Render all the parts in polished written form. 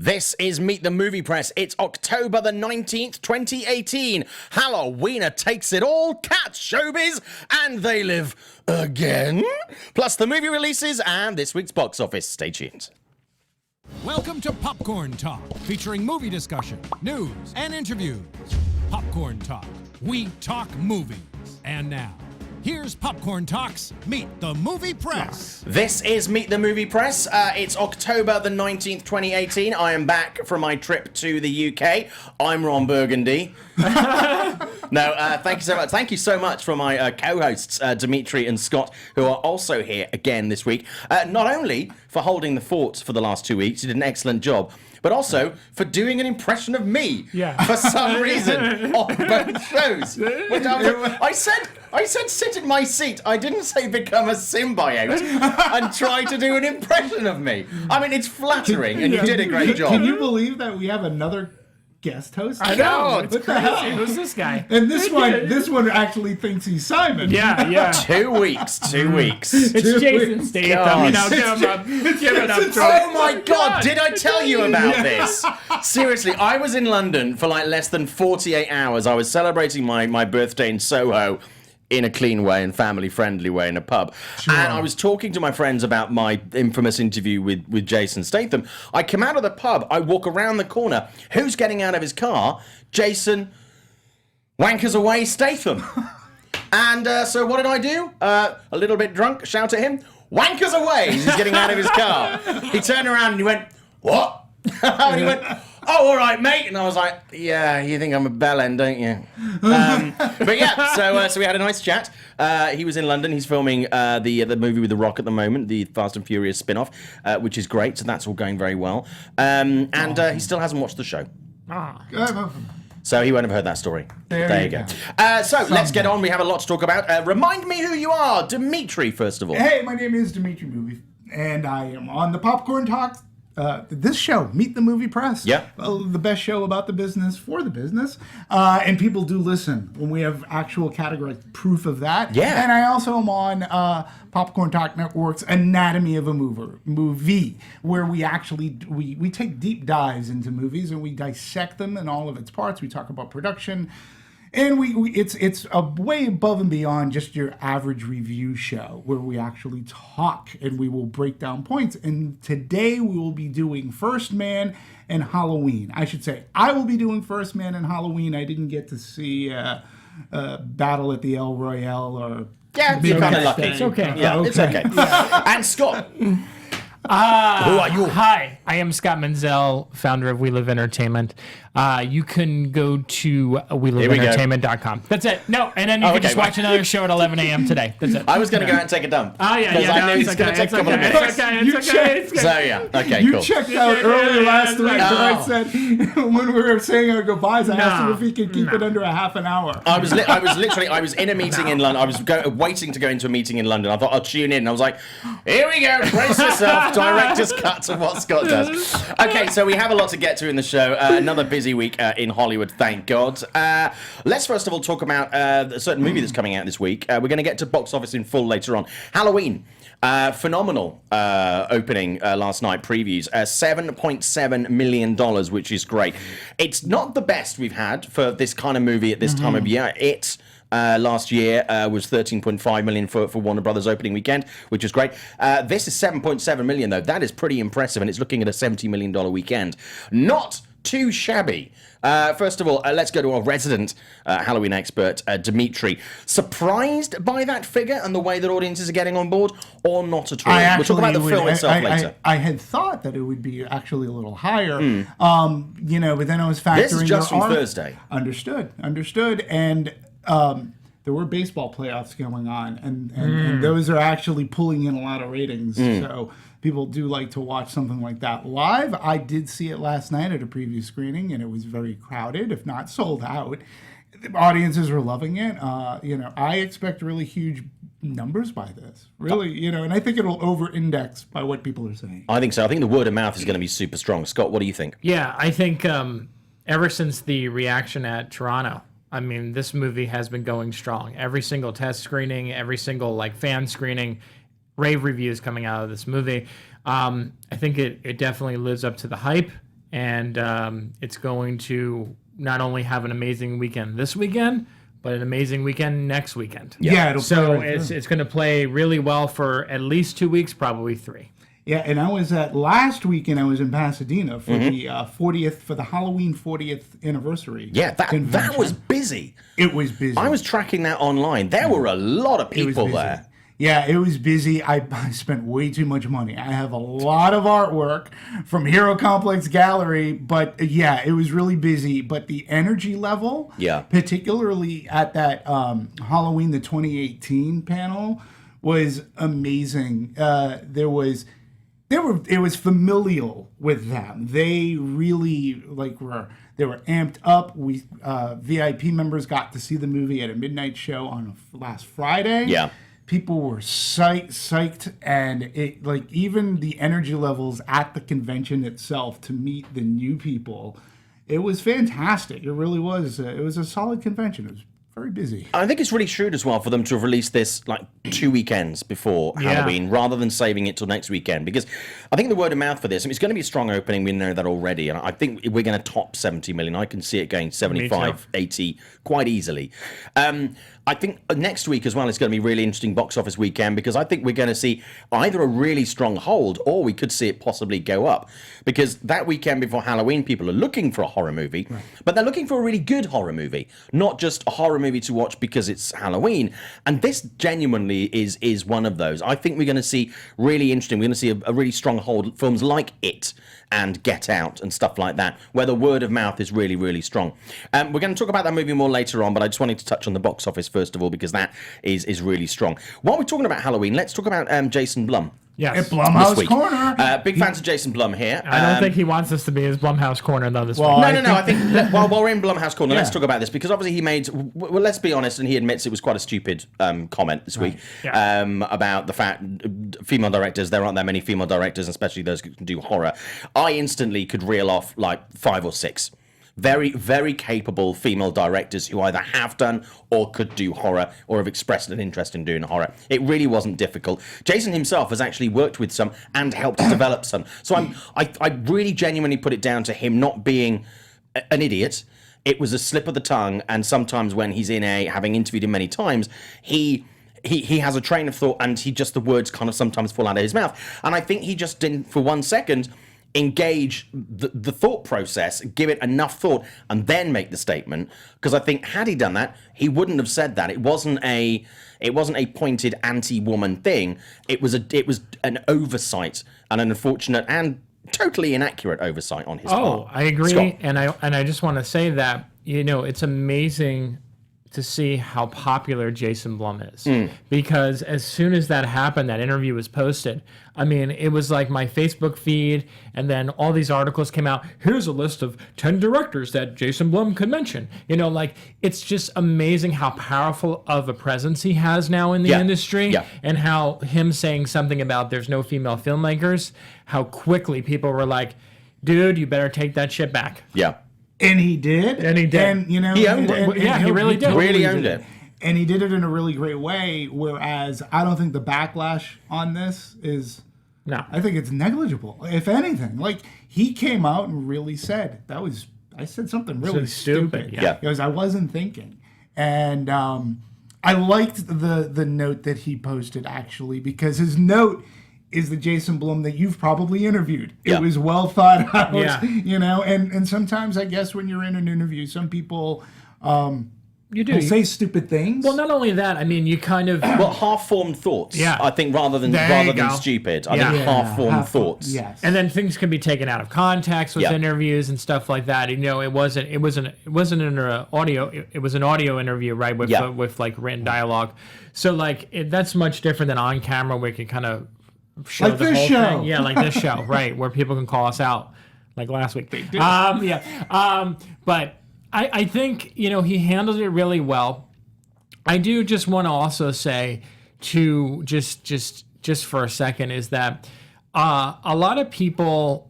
This is Meet the Movie Press. It's October the 19th, 2018. Halloweener takes it all, cats, showbiz, and they live again. Plus the movie releases and this week's box office. Stay tuned. Welcome to Popcorn Talk, featuring movie discussion, news, and interviews. Popcorn Talk. We talk movies. And now, here's Popcorn Talk's Meet the Movie Press. This is Meet the Movie Press. It's October the 19th, 2018. I am back from my trip to the UK. I'm Ron Burgundy. Thank you so much. Thank you so much for my co-hosts, Demetri and Scott, who are also here again this week. Not only for holding the fort for the last 2 weeks, you did an excellent job, but also for doing an impression of me for some reason on both shows. Which I said sit in my seat. I didn't say become a symbiote and try to do an impression of me. I mean, it's flattering, and you did a great job. Can you believe that we have another guest host? I know. God. It's crazy. Who's this guy? And this one actually thinks he's Simon. Yeah. 2 weeks. 2 weeks. It's Jason Statham. God. Give it up. Oh my God, did I tell you about this? Seriously, I was in London for like less than 48 hours. I was celebrating my birthday in Soho in a clean way and family-friendly way in a pub. Sure. And I was talking to my friends about my infamous interview with Jason Statham. I come out of the pub, I walk around the corner. Who's getting out of his car? Jason wankers away Statham. And so what did I do? A little bit drunk, shout at him, wankers away! He's getting out of his car. He turned around and he went, what? And he went, oh, all right, mate. And I was like, yeah, you think I'm a bellend, don't you? But yeah, so we had a nice chat. He was in London. He's filming the movie with The Rock at the moment, the Fast and Furious spin-off, which is great. So that's all going very well. And he still hasn't watched the show. So he won't have heard that story. There you go. So let's get on. We have a lot to talk about. Remind me who you are. Demetri, first of all. Hey, my name is Demetri Movie, and I am on the Popcorn Talk. This show, Meet the Movie Press. Yeah. The best show about the business for the business. And people do listen when we have actual categorized proof of that. Yeah. And I also am on Popcorn Talk Network's Anatomy of a Movie, where we actually we take deep dives into movies and we dissect them in all of its parts. We talk about production. And it's a way above and beyond just your average review show where we actually talk and we will break down points. And today we will be doing First Man and Halloween. I should say I will be doing First Man and Halloween. I didn't get to see Battle at the El Royale or... Yeah, you're kind of lucky. It's okay. Yeah, it's okay. And Scott. Who are you? Hi, I am Scott Menzel, founder of We Live Entertainment. You can go to weliveentertainment.com. That's it. No, and then you can just watch another show at 11 a.m. today. That's it. I was going to go out and take a dump. Oh, yeah. Because I knew it was going to take a couple of minutes. It's okay. So, yeah. Okay, You cool. checked out earlier last week when I said, when we were saying our goodbyes, I asked him if he could keep it under a half an hour. I was in a meeting in London. I was waiting to go into a meeting in London. I thought I'll tune in. And I was like, here we go. Brace yourself. Director's cut to what Scott does. Okay, so we have a lot to get to in the show. Another busy week in Hollywood, thank God. Let's first of all talk about a certain movie that's coming out this week. We're going to get to box office in full later on. Halloween. Phenomenal opening last night, previews. $7.7 million, which is great. It's not the best we've had for this kind of movie at this time of year. Last year was $13.5 million for Warner Brothers opening weekend, which is great. This is $7.7 million, though. That is pretty impressive, and it's looking at a $70 million weekend. Not too shabby. First of all, let's go to our resident Halloween expert, Demetri. Surprised by that figure and the way that audiences are getting on board, or not at all? We'll talk about the film itself later. I had thought that it would be actually a little higher, but then I was factoring... This is just from Thursday. Understood. And... there were baseball playoffs going on, and those are actually pulling in a lot of ratings. So people do like to watch something like that live. I did see it last night at a preview screening, and it was very crowded, if not sold out. The audiences were loving it. I expect really huge numbers by this, really, and I think it'll over-index by what people are saying. I think so. I think the word of mouth is going to be super strong. Scott, what do you think? Yeah, I think ever since the reaction at Toronto, I mean, this movie has been going strong. Every single test screening, every single fan screening, rave reviews coming out of this movie. I think it definitely lives up to the hype. and it's going to not only have an amazing weekend this weekend, but an amazing weekend next weekend. Yeah, it'll so play right it's going to play really well for at least 2 weeks, probably 3. Yeah, and I was last weekend. I was in Pasadena for the 40th for the Halloween 40th anniversary. Yeah, that was busy. It was busy. I was tracking that online. There were a lot of people there. Yeah, it was busy. I spent way too much money. I have a lot of artwork from Hero Complex Gallery, but yeah, it was really busy. But the energy level, particularly at that Halloween the 2018 panel, was amazing. It was familial with them. They really they were amped up. We VIP members got to see the movie at a midnight show on last Friday. Yeah. People were psyched, and it even the energy levels at the convention itself to meet the new people, it was fantastic. It really was. It was a solid convention. It was very busy. I think it's really shrewd as well for them to have released this 2 weekends before Halloween rather than saving it till next weekend, because I think the word of mouth for this, it's going to be a strong opening. We know that already, and I think we're going to top 70 million. I can see it going 75, 80 quite easily. I think next week as well is going to be a really interesting box office weekend, because I think we're going to see either a really strong hold or we could see it possibly go up, because that weekend before Halloween people are looking for a horror movie, but they're looking for a really good horror movie, not just a horror movie to watch because it's Halloween. And this genuinely is one of those. I think we're going to see really interesting, we're going to see a really strong hold films like It and Get Out and stuff like that, where the word of mouth is really, really strong. We're going to talk about that movie more later on, but I just wanted to touch on the box office first of all, because that is really strong. While we're talking about Halloween, let's talk about Jason Blum. Yes. At Blumhouse Corner. Big fans of Jason Blum here. I don't think he wants us to be his Blumhouse Corner, though, this week. No. I think while we're in Blumhouse Corner, let's talk about this, because obviously he made, well, let's be honest, and he admits it was quite a stupid comment this week about the fact female directors, there aren't that many female directors, especially those who can do horror. I instantly could reel off 5 or 6. Very, very capable female directors who either have done or could do horror or have expressed an interest in doing horror. It really wasn't difficult. Jason himself has actually worked with some and helped develop some. So I really genuinely put it down to him not being an idiot. It was a slip of the tongue, and sometimes when he's having interviewed him many times, he has a train of thought, and the words kind of sometimes fall out of his mouth. And I think he just didn't, for 1 second, engage the thought process, give it enough thought, and then make the statement. Because I think had he done that, he wouldn't have said that. It wasn't a pointed anti-woman thing. It was an oversight, and an unfortunate and totally inaccurate oversight on his part. Oh, I agree, Scott. and I just want to say that it's amazing to see how popular Jason Blum is. Because as soon as that happened, that interview was posted, I mean, it was like my Facebook feed, and then all these articles came out. Here's a list of 10 directors that Jason Blum could mention. It's just amazing how powerful of a presence he has now in the industry, and how him saying something about there's no female filmmakers, how quickly people were like, dude, you better take that shit back. Yeah. And he did. And he did. And, he owned it. He really did. Really owned it. And he did it in a really great way, whereas I don't think the backlash on this is... No. I think it's negligible, if anything. He came out and really said, I said something really stupid. Yeah. Because I wasn't thinking. And I liked the note that he posted, actually, because his note is the Jason Blum that you've probably interviewed. It was well thought out, and sometimes I guess when you're in an interview, some people you do will say stupid things. Well, not only that, I mean, you kind of half-formed thoughts. Yeah. I think rather than stupid, I think half-formed thoughts. Yes. And then things can be taken out of context with interviews and stuff like that. It wasn't an audio. It was an audio interview, right? With written dialogue. So that's much different than on camera, where you can kind of show like the this whole show. thing. Yeah, like this show, right, where people can call us out, like last week. They do. But I think he handled it really well. I do just want to also say, to just for a second, is that a lot of people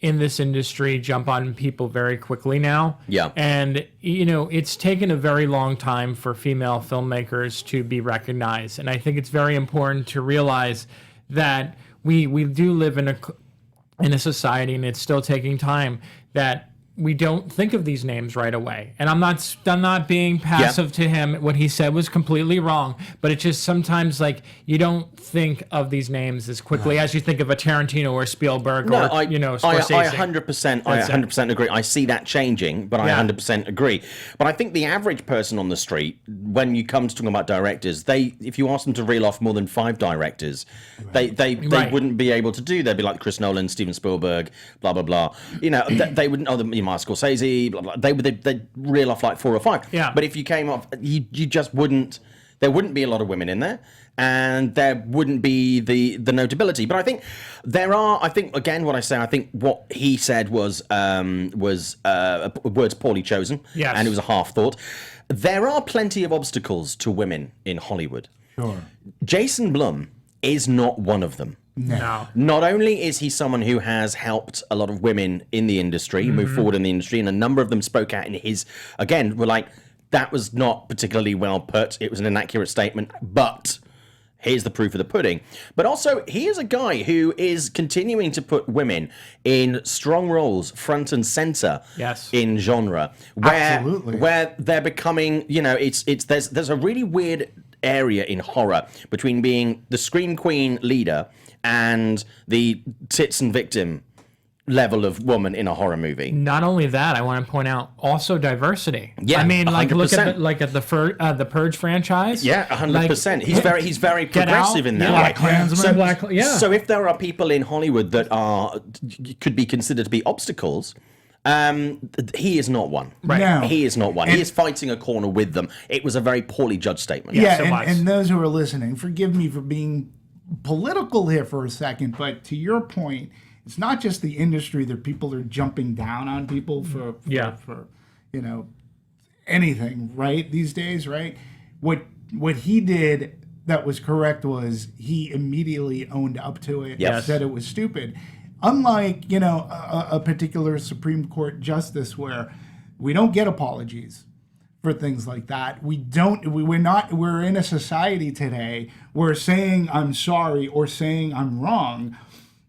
in this industry jump on people very quickly now. Yeah. And it's taken a very long time for female filmmakers to be recognized, and I think it's very important to realize that we do live in in a society, and it's still taking time, that we don't think of these names right away. And I'm not being passive to him. What he said was completely wrong, but it's just sometimes like you don't think of these names as quickly as you think of a Tarantino or Spielberg or Scorsese. I 100% agree. I see that changing, but I 100% agree. But I think the average person on the street, when you come to talking about directors, if you ask them to reel off more than 5 directors, they wouldn't be able to do. They'd be like Chris Nolan, Steven Spielberg, blah blah blah. They wouldn't know them. Martin Scorsese, blah, blah. They'd reel off like 4 or 5. Yeah. But if you came off, you just wouldn't. There wouldn't be a lot of women in there, and there wouldn't be the notability. But I think there are. I think again, what I say. I think what he said was words poorly chosen. Yes. And it was a half thought. There are plenty of obstacles to women in Hollywood. Sure. Jason Blum is not one of them. No. Not only is he someone who has helped a lot of women in the industry move forward in the industry, and a number of them spoke out in his, again, were like, that was not particularly well put. It was an inaccurate statement, but here's the proof of the pudding. But also, he is a guy who is continuing to put women in strong roles, front and center, in genre, where they're becoming, there's a really weird area in horror between being the scream queen leader and the tits and victim level of woman in a horror movie. Not only that, I want to point out also diversity. Yeah, I mean, like 100%. Look at the Purge franchise. Yeah, 100%. He's very progressive in that way. So if there are people in Hollywood that could be considered to be obstacles, he is not one. Right. No. He is not one. He is fighting a corner with them. It was a very poorly judged statement. And those who are listening, forgive me for being political here for a second, but to your point, it's not just the industry that people are jumping down on people for anything, right? These days, right? What he did that was correct was he immediately owned up to it, said it was stupid. Unlike, a particular Supreme Court justice where we don't get apologies for things like that. We're in a society today where saying I'm sorry or saying I'm wrong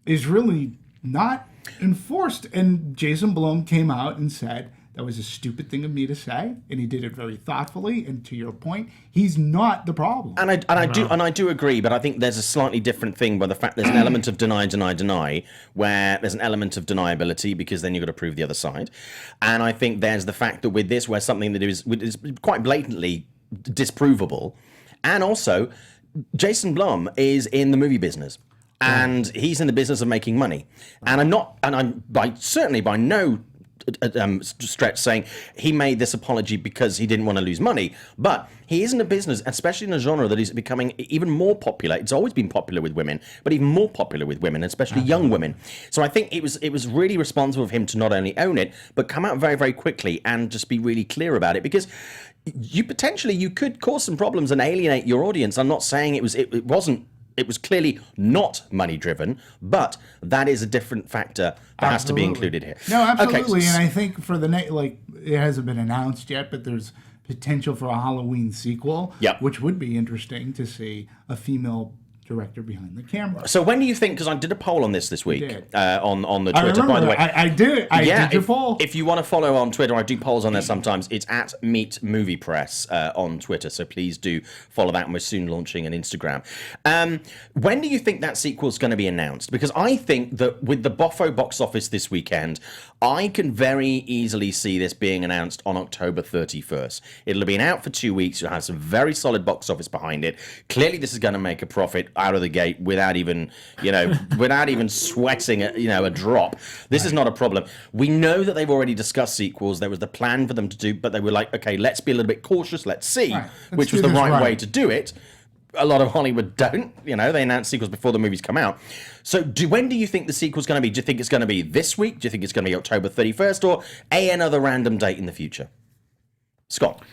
is really not enforced. And Jason Blum came out and said, that was a stupid thing of me to say, and he did it very thoughtfully. And to your point, he's not the problem. And I do agree, but I think there's a slightly different thing by the fact there's an element of deny, where there's an element of deniability because then you've got to prove the other side. And I think there's the fact that with this, where something that is quite blatantly disprovable, and also Jason Blum is in the movie business. And he's in the business of making money. And I'm certainly by no stretch saying he made this apology because he didn't want to lose money, but he is in a business, especially in a genre that is becoming even more popular. It's always been popular with women, but even more popular with women, especially young women. So I think it was really responsible of him to not only own it, but come out very, very quickly and just be really clear about it, because you could cause some problems and alienate your audience. I'm not saying it wasn't. It was clearly not money driven, but that is a different factor that has to be included here. No, absolutely. Okay, and I think for the it hasn't been announced yet, but there's potential for a Halloween sequel, which would be interesting to see a female director behind the camera. So when do you think, because I did a poll on this week on the Twitter, by the way. I did your poll. If you want to follow on Twitter, I do polls on there sometimes. It's at Meet Movie Press on Twitter, so please do follow that, and we're soon launching an Instagram. When do you think that sequel's going to be announced? Because I think that with the Boffo box office this weekend, I can very easily see this being announced on October 31st. It'll have been out for 2 weeks. You'll have some very solid box office behind it. Clearly, this is going to make a profit out of the gate without even sweating a drop. This is not a problem. We know that they've already discussed sequels. There was the plan for them to do, but they were like, okay, let's be a little bit cautious. Let's see, which was the right way to do it. A lot of Hollywood don't. They announce sequels before the movies come out. So when do you think the sequel's going to be? Do you think it's going to be this week? Do you think it's going to be October 31st or another random date in the future? Scott?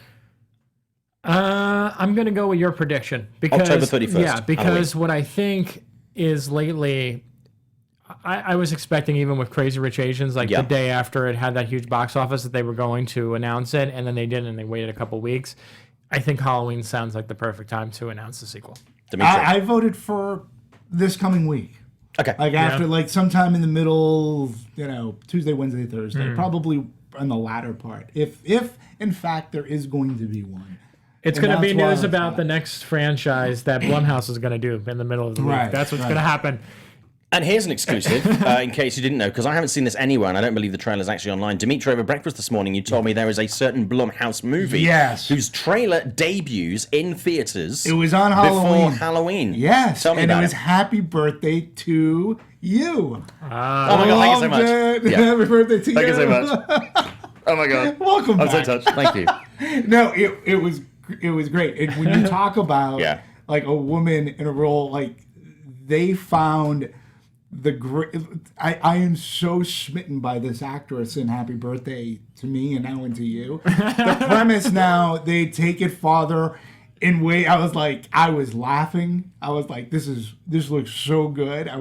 I'm going to go with your prediction. Because, October 31st. Yeah, because what I think is lately, I was expecting, even with Crazy Rich Asians, the day after it had that huge box office, that they were going to announce it, and then they didn't, and they waited a couple weeks. I think Halloween sounds like the perfect time to announce the sequel. Demetri. I voted for this coming week. Okay. Like after, like sometime in the middle, Tuesday, Wednesday, Thursday, probably in the latter part. If in fact there is going to be one. It's going to be news about the next franchise that Blumhouse is going to do in the middle of the week. That's what's going to happen. And here's an exclusive, in case you didn't know, because I haven't seen this anywhere, and I don't believe the trailer's actually online. Demetri, over breakfast this morning, you told me there is a certain Blumhouse movie whose trailer debuts in theaters. It was on Halloween. Before Halloween. Yes. Tell me about it. And it was Happy Birthday to you. Oh my God, thank you so much. Yeah. Happy birthday to you. Thank you so much. Oh my God. Welcome back. I'm so touched. Thank you. No, it was great. And when you talk about like a woman in a role, like they found the great. I am so smitten by this actress in Happy Birthday to Me and now into you. The premise now, they take it farther in way. I was laughing. I was like, this looks so good. I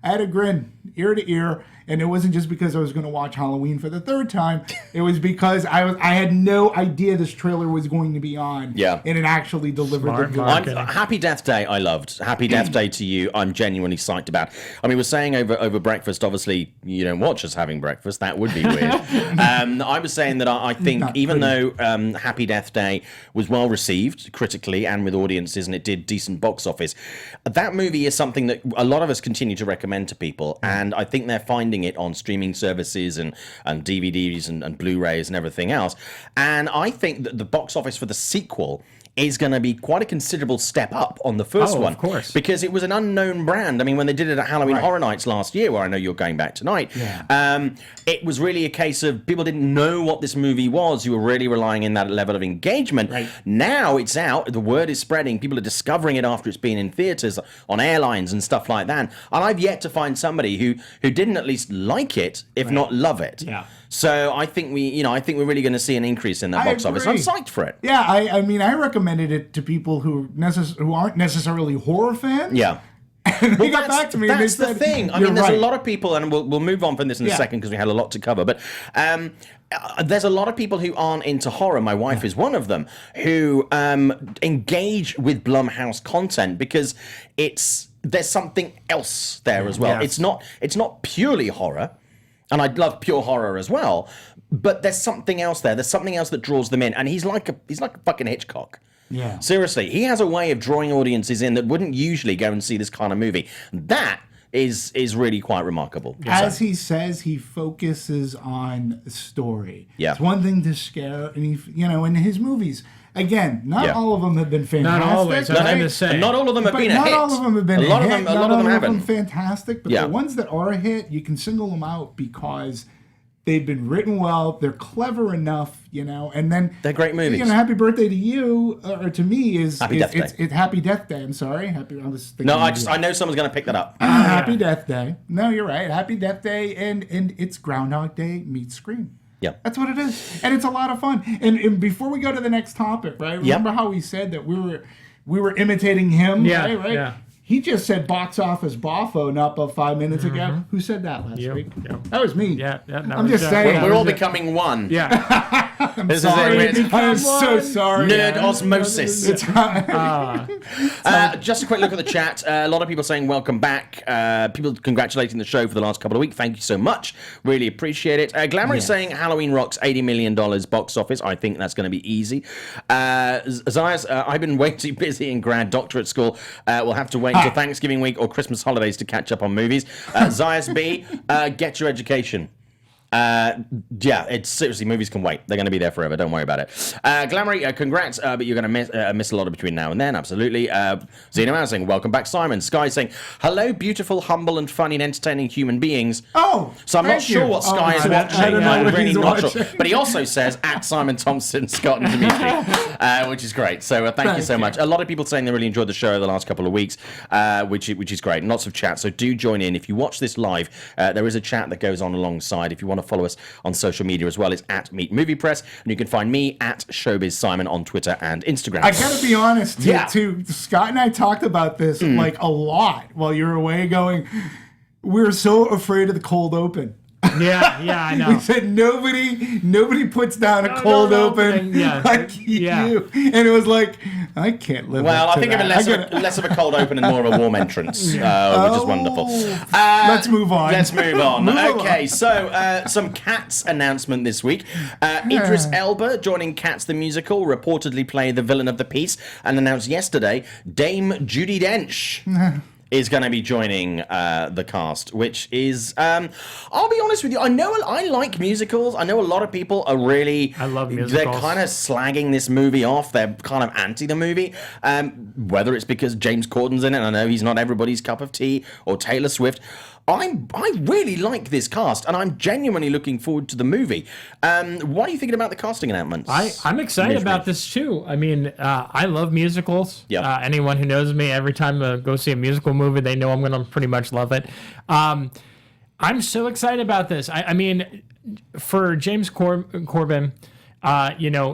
had a grin ear to ear. And it wasn't just because I was going to watch Halloween for the third time. It was because I had no idea this trailer was going to be on. Yeah. And it actually delivered the good. Happy Death Day, I loved. Happy Death Day to You, I'm genuinely psyched about. I mean, we're saying over breakfast, obviously, you don't watch us having breakfast. That would be weird. I was saying that I think even though Happy Death Day was well received critically and with audiences, and it did decent box office, that movie is something that a lot of us continue to recommend to people. And I think they're finding it on streaming services and DVDs and Blu-rays and everything else. And I think that the box office for the sequel is going to be quite a considerable step up on the first one. Of course. Because it was an unknown brand. I mean, when they did it at Halloween Horror Nights last year, where I know you're going back tonight, it was really a case of people didn't know what this movie was. You were really relying in that level of engagement. Right. Now it's out. The word is spreading. People are discovering it after it's been in theaters, on airlines and stuff like that. And I've yet to find somebody who didn't at least like it, if not love it. Yeah. So I think we're really going to see an increase in that box office. I'm psyched for it. Yeah, I mean, I recommended it to people who aren't necessarily horror fans. Yeah. And they got back to me. That's and they the said, thing. I mean, there's right. a lot of people, and we'll move on from this in a second because we had a lot to cover. But there's a lot of people who aren't into horror. My wife is one of them, who engage with Blumhouse content because there's something else there as well. Yes. It's not purely horror. And I love pure horror as well, but there's something else there. There's something else that draws them in, and he's like a fucking Hitchcock. Yeah. Seriously, he has a way of drawing audiences in that wouldn't usually go and see this kind of movie. That is really quite remarkable. As he says, he focuses on story. Yeah. It's one thing to scare, and in his movies. Again, not all of them have been fantastic. Not always. I'm just saying. Not all of them have been a hit. Not all of them have been a lot a of hit. them, a lot of them haven't. Fantastic, but the ones that are a hit, you can single them out because they've been written well. They're clever enough, and then they're great movies. Happy Birthday to You, or to me, is Happy Death Day. It's Happy Death Day. I'm sorry. I was thinking. No, I know someone's going to pick that up. Happy Death Day. No, you're right. Happy Death Day, and it's Groundhog Day meets Scream. Yeah. That's what it is. And it's a lot of fun. And before we go to the next topic, right? Remember how we said that we were imitating him, right? Yeah. He just said box office boffo not about 5 minutes ago. Who said that last week? Yeah. That was me. Yeah. I'm just saying. We're all becoming one. Yeah. This Sorry. is it. I'm so sorry. Nerd osmosis. Just a quick look at the chat. A lot of people saying welcome back. People congratulating the show for the last couple of weeks. Thank you so much. Really appreciate it. Glamour is saying Halloween rocks $80 million box office. I think that's going to be easy. Zayas, I've been way too busy in grad doctorate school. We'll have to wait until Thanksgiving week or Christmas holidays to catch up on movies. Zayas B, get your education. It's seriously, movies can wait. They're going to be there forever. Don't worry about it. Glamory, congrats, but you're going to miss a lot between now and then. Absolutely. Zeno Housing, welcome back, Simon. Sky saying, hello, beautiful, humble, and funny and entertaining human beings. Oh, so I'm not sure what Sky is watching. I don't know what really he's not watching. sure. But he also says at Simon Thompson, Scott, and Demetri, which is great. So thank you so much. A lot of people saying they really enjoyed the show over the last couple of weeks, which is great. And lots of chat. So do join in. If you watch this live, there is a chat that goes on alongside. If you want to follow us on social media as well, it's at Meet Movie Press, and you can find me at Showbiz Simon on Twitter and Instagram. I gotta be honest, too. Scott and I talked about this like a lot while you were away. We're so afraid of the cold open. Yeah, I know. We said nobody puts down a cold open like you. And it was like, I can't live Well, up to I think of that. it less of a cold open and more of a warm entrance, which is wonderful. Let's move on. Let's move on. Okay, so some Cats announcement this week. Idris Elba joining Cats the musical, reportedly play the villain of the piece, and announced yesterday Dame Judi Dench is going to be joining the cast, which is, I'll be honest with you, I like musicals. I know a lot of people are really... I love musicals. They're kind of slagging this movie off. They're kind of anti the movie. Whether it's because James Corden's in it, I know he's not everybody's cup of tea, or Taylor Swift. I really like this cast, and I'm genuinely looking forward to the movie. What are you thinking about the casting announcements? I'm excited about this too. I mean, I love musicals. Yeah. Anyone who knows me, every time I go see a musical movie, they know I'm going to pretty much love it. I'm so excited about this. I mean, for James Corbin,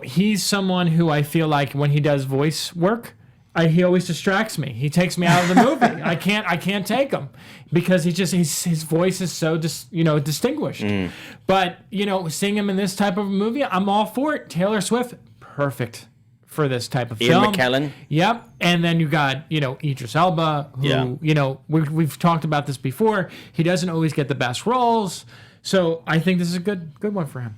he's someone who I feel like when he does voice work, he always distracts me. He takes me out of the movie. I can't take him because his voice is so distinguished. But seeing him in this type of movie, I'm all for it. Taylor Swift, perfect for this type of film. Ian McKellen. Yep. And then you got Idris Elba, who we've talked about this before. He doesn't always get the best roles, so I think this is a good one for him.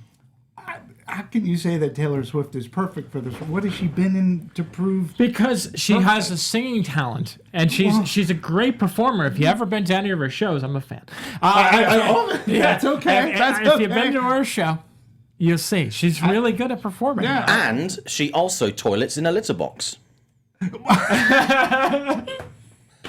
How can you say that Taylor Swift is perfect for this? What has she been in to prove? Because she has a singing talent, and she's a great performer. If you ever been to any of her shows, I'm a fan. That's okay. If you've been to her show, you'll see she's really good at performing. Yeah. And she also toilets in a litter box.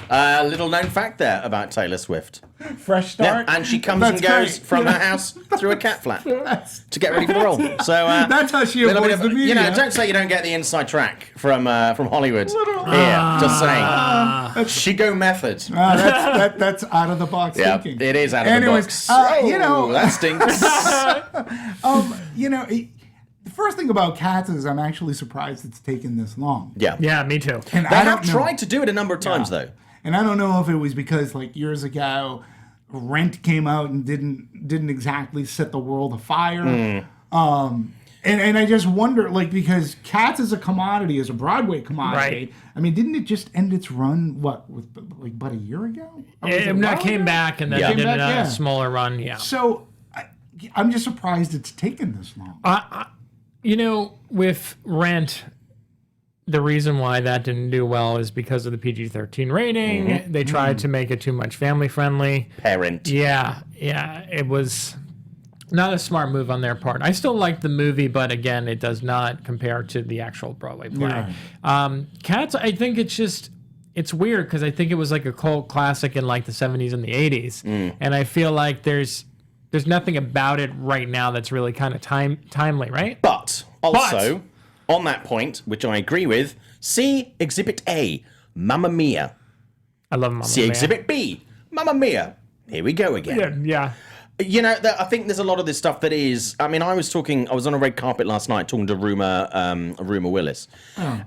Little known fact there about Taylor Swift. Fresh start. Yeah, and she comes and goes from her house through a cat flap to get ready for the role. So that's how she avoids the media. Don't say you don't get the inside track from Hollywood. Here, just saying. She go method. That's out of the box thinking. It is out of the box. That stinks. The first thing about Cats is I'm actually surprised it's taken this long. Yeah, me too. And they have tried to do it a number of times though. And I don't know if it was because years ago, Rent came out and didn't exactly set the world afire. And I just wonder, because Cats is a commodity, is a Broadway commodity. Right. I mean, didn't it just end its run, about a year ago? It came back and then did a smaller run, So I'm just surprised it's taken this long. With Rent, the reason why that didn't do well is because of the PG-13 rating. They tried to make it too much family-friendly. Parent. Yeah. It was not a smart move on their part. I still like the movie, but again, it does not compare to the actual Broadway play. Yeah. Cats, I think it's weird because I think it was like a cult classic in the 70s and the 80s. And I feel like there's nothing about it right now that's really kind of timely, right? But also, on that point, which I agree with, see Exhibit A, Mamma Mia. I love Mamma Mia. See Exhibit B, Mamma Mia. Here we go again. Yeah. I think there's a lot of this stuff that is... I mean, I was on a red carpet last night talking to Rumer Willis.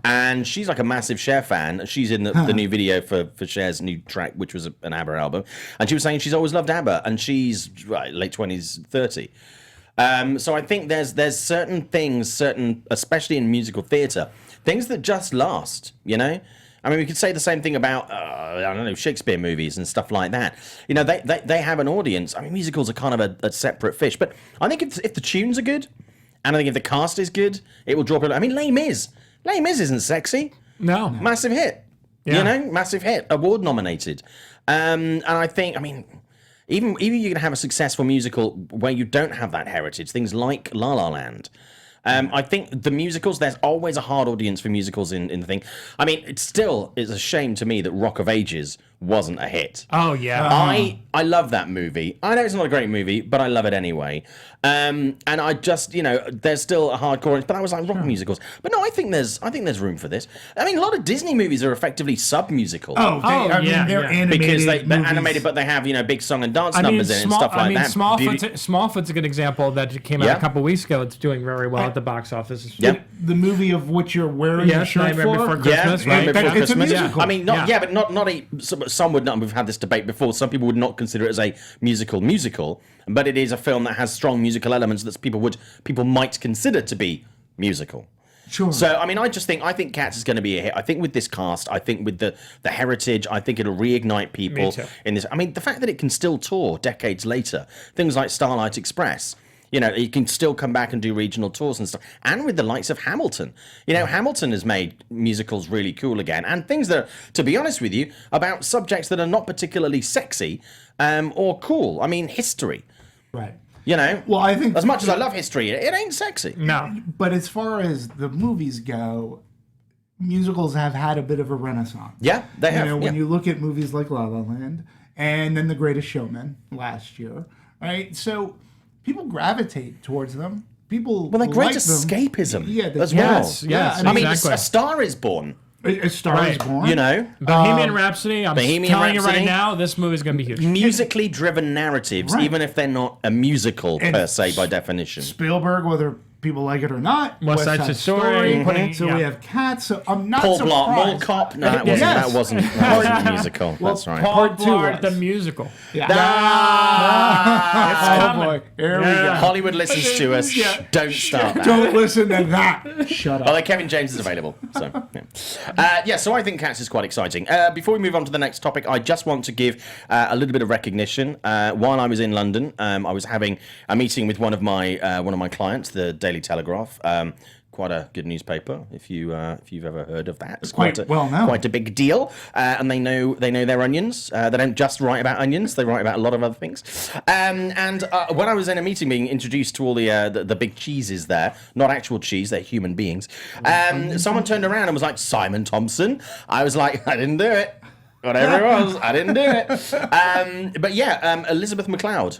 And she's like a massive Cher fan. She's in the new video for Cher's new track, which was an ABBA album. And she was saying she's always loved ABBA. And she's late 20s, 30. So I think there's certain things, especially in musical theatre, things that just last, I mean, we could say the same thing about, Shakespeare movies and stuff like that. They have an audience. I mean, musicals are kind of a separate fish. But I think if the tunes are good, and I think if the cast is good, it will draw people. I mean, Les Mis. Les Mis isn't sexy. No. Massive hit. Yeah. Massive hit. Award nominated. And I think, even you're going to have a successful musical where you don't have that heritage, things like La La Land. I think the musicals, there's always a hard audience for musicals in the thing. I mean, it still is a shame to me that Rock of Ages wasn't a hit. Oh, yeah. I love that movie. I know it's not a great movie, but I love it anyway. And I just, there's still a hardcore audience, but I was like rock musicals. But no, I think there's room for this. I mean, a lot of Disney movies are effectively sub-musicals. They're animated because they're movies. animated, but they have, big song and dance numbers in it and stuff like that. Smallfoot's a good example that came out a couple weeks ago. It's doing very well at the box office. Yep. The movie of which you're wearing a shirt Nightmare for. Before Christmas, right? Before It's a Christmas. musical. I mean, not a some would not. We've had this debate before. Some people would not consider it as a musical, but it is a film that has strong musical elements that people might consider to be musical. Sure. So, I mean, I think Cats is going to be a hit. I think with this cast, I think with the heritage, I think it'll reignite people in this. I mean, the fact that it can still tour decades later, things like Starlight Express, it can still come back and do regional tours and stuff. And with the likes of Hamilton. Hamilton has made musicals really cool again. And things that are, to be honest with you, about subjects that are not particularly sexy or cool. I mean, history. Right. Well, I think as much as I love history, it ain't sexy. No. But as far as the movies go, musicals have had a bit of a renaissance. Yeah, they have. When you look at movies like La La Land and then The Greatest Showman last year, right? So people gravitate towards them. People they're great like escapism them. as well. Yes, I mean, exactly. A Star is Born. A Star is Born. Bohemian Rhapsody. I'm Bohemian telling you Rhapsody. right now, this movie's going to be huge. Musically driven narratives, Right. even if they're not a musical per se by definition. Spielberg, whether people like it or not. West Side Story. So we have Cats. So I'm not Paul surprised. Blart Mall Cop. No, that Yes. wasn't a musical. That's right. Part two Blart, was. the musical. Yeah. It's Oh coming. boy, here we Yeah. go. Hollywood listens to us. Yeah. Don't start that. Don't listen to that. Shut up. Although Kevin James is available. So, so I think Cats is quite exciting. Before we move on to the next topic, I just want to give a little bit of recognition. While I was in London, I was having a meeting with one of my clients, the Daily Telegraph. Quite a good newspaper, if you've ever heard of that. It's quite well known. Quite a big deal, and they know their onions. They don't just write about onions; they write about a lot of other things. And when I was in a meeting, being introduced to all the big cheeses there, not actual cheese, they're human beings. Someone turned around and was like, "Simon Thompson." I was like, "I didn't do it." Whatever it was, I didn't do it. But yeah, Elizabeth McCloud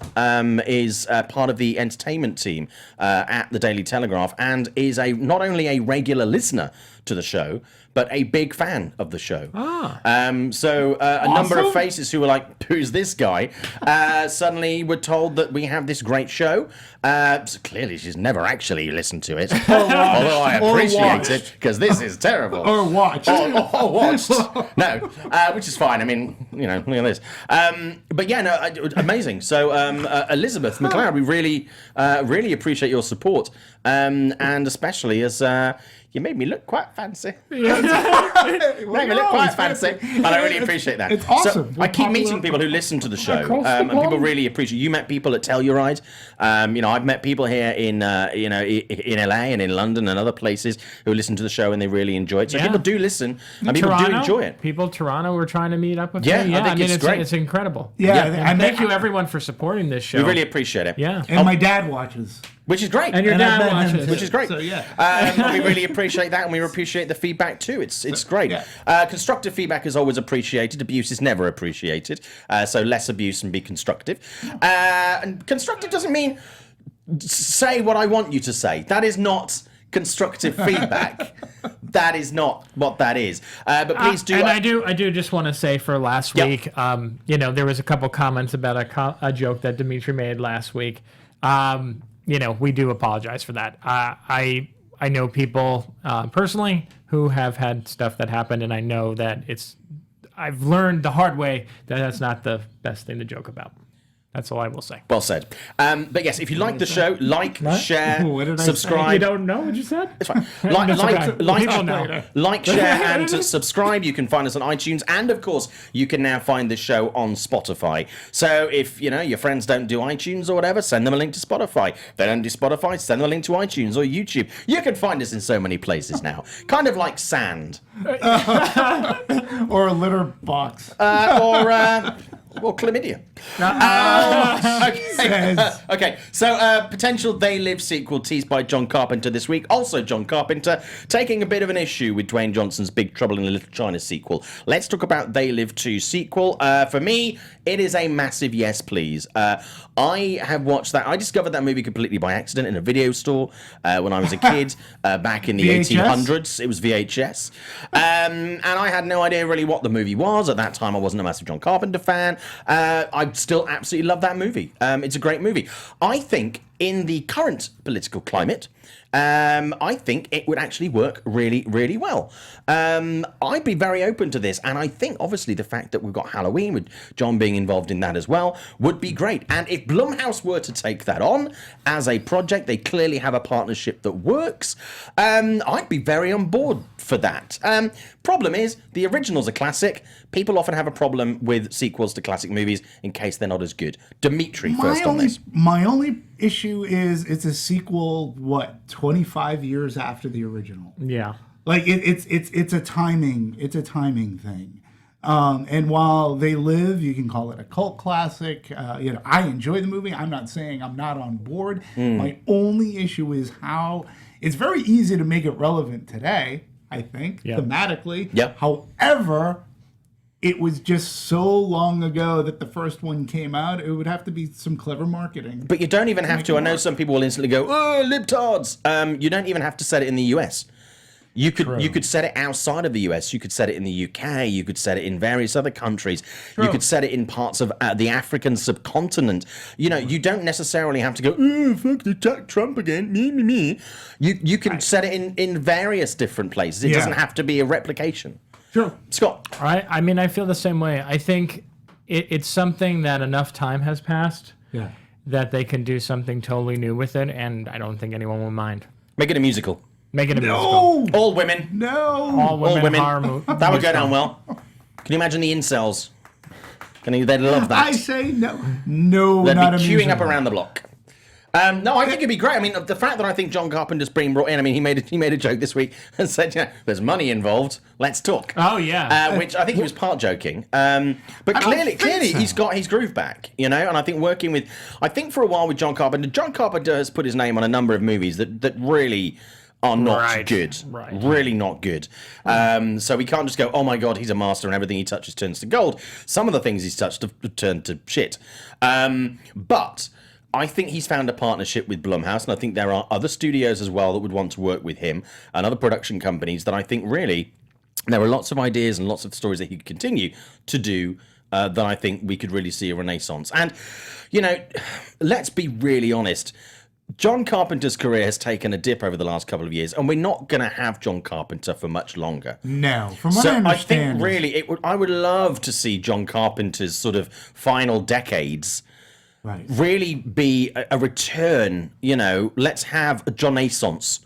is part of the entertainment team at the Daily Telegraph and is not only a regular listener to the show, but a big fan of the show. So a number of faces who were like, "Who's this guy?" Suddenly were told that we have this great show. So clearly, she's never actually listened to it, although I appreciate it because this is terrible. Or watched. Or watched. No, which is fine. I mean, look at this. But yeah, no, amazing. So Elizabeth McCloud, we really appreciate your support, and especially as. You made me look quite fancy. Made me look quite fancy, and I really appreciate that. It's awesome. So I keep meeting people who listen to the show, and people really appreciate. You met people at Telluride. I've met people here in LA and in London and other places who listen to the show and they really enjoy it. So people do listen, and people do enjoy it. People in Toronto were trying to meet up with Yeah, me. I think it's great. It's incredible. Yeah, And thank you everyone for supporting this show. We really appreciate it. Yeah. And my dad watches. Which is great. And your And I've dad met him watches. too. Which is great. So yeah. We really appreciate that, and we appreciate the feedback too. It's great. Yeah. Constructive feedback is always appreciated. Abuse is never appreciated. So less abuse and be constructive. And constructive doesn't mean say what I want you to say. That is not constructive feedback. That is not what that is. But please do. And I do just want to say for last week, there was a couple comments about a joke that Demetri made last week. We do apologize for that. I know people personally who have had stuff that happened, and I know that I've learned the hard way that that's not the best thing to joke about. That's all I will say. Well said. But yes, if you like the show, share, What did I say? subscribe. You don't know what you said? It's fine. People know. Like, share, and subscribe. You can find us on iTunes, and of course, you can now find the show on Spotify. So if your friends don't do iTunes or whatever, send them a link to Spotify. If they don't do Spotify, send them a link to iTunes or YouTube. You can find us in so many places now, kind of like sand, Or a litter box. or chlamydia. Says. Okay, so potential They Live sequel teased by John Carpenter this week. Also, John Carpenter taking a bit of an issue with Dwayne Johnson's Big Trouble in Little China sequel. Let's talk about They Live 2 sequel. For me, it is a massive yes, please. I have watched that. I discovered that movie completely by accident in a video store when I was a kid back in the VHS? 1800s. It was VHS. And I had no idea really what the movie was. At that time, I wasn't a massive John Carpenter fan. I still absolutely love that movie. It's a great movie. I think in the current political climate, I think it would actually work really, really well. I'd be very open to this, and I think obviously the fact that we've got Halloween with John being involved in that as well would be great. And if Blumhouse were to take that on as a project, they clearly have a partnership that works. I'd be very on board for that. Problem is, the original's a classic. People often have a problem with sequels to classic movies in case they're not as good. Demetri, first on this. My only issue is it's a sequel, 25 years after the original. Yeah. Like it's a timing thing. And while they live, you can call it a cult classic. I enjoy the movie. I'm not saying I'm not on board. My only issue is how it's very easy to make it relevant today, I think, thematically. Yep. However, it was just so long ago that the first one came out, it would have to be some clever marketing. But you don't even have to. I know some people will instantly go, "Oh, libtards." You don't even have to set it in the US. You could set it outside of the US. You could set it in the UK. You could set it in various other countries. True. You could set it in parts of the African subcontinent. You don't necessarily have to go, "Oh, fuck, attack Trump again." Me. You can set it in various different places. It doesn't have to be a replication. Sure. Scott. I mean, I feel the same way. I think it's something that enough time has passed that they can do something totally new with it, and I don't think anyone will mind. Make it a musical. Make it a musical. All women. No. All women horror movie. That would go down well. Can you imagine the incels? They'd love that. I say no. No, They'd not be a queuing musical. up around the block. No, I think it'd be great. I mean, the fact that I think John Carpenter's being brought in. I mean, he made a joke this week and said, "There's money involved. Let's talk." Oh yeah. Which I think he was part joking. But clearly he's got his groove back. And I think I think for a while with John Carpenter has put his name on a number of movies that really are not good. Right. Really not good. So we can't just go, "Oh my God, he's a master and everything he touches turns to gold." Some of the things he's touched have turned to shit. But I think he's found a partnership with Blumhouse, and I think there are other studios as well that would want to work with him and other production companies that I think really there are lots of ideas and lots of stories that he could continue to do that I think we could really see a renaissance. And, let's be really honest. John Carpenter's career has taken a dip over the last couple of years, and we're not going to have John Carpenter for much longer. No, from what I understand. I think really I would love to see John Carpenter's sort of final decades really be a return. Let's have a John Assance.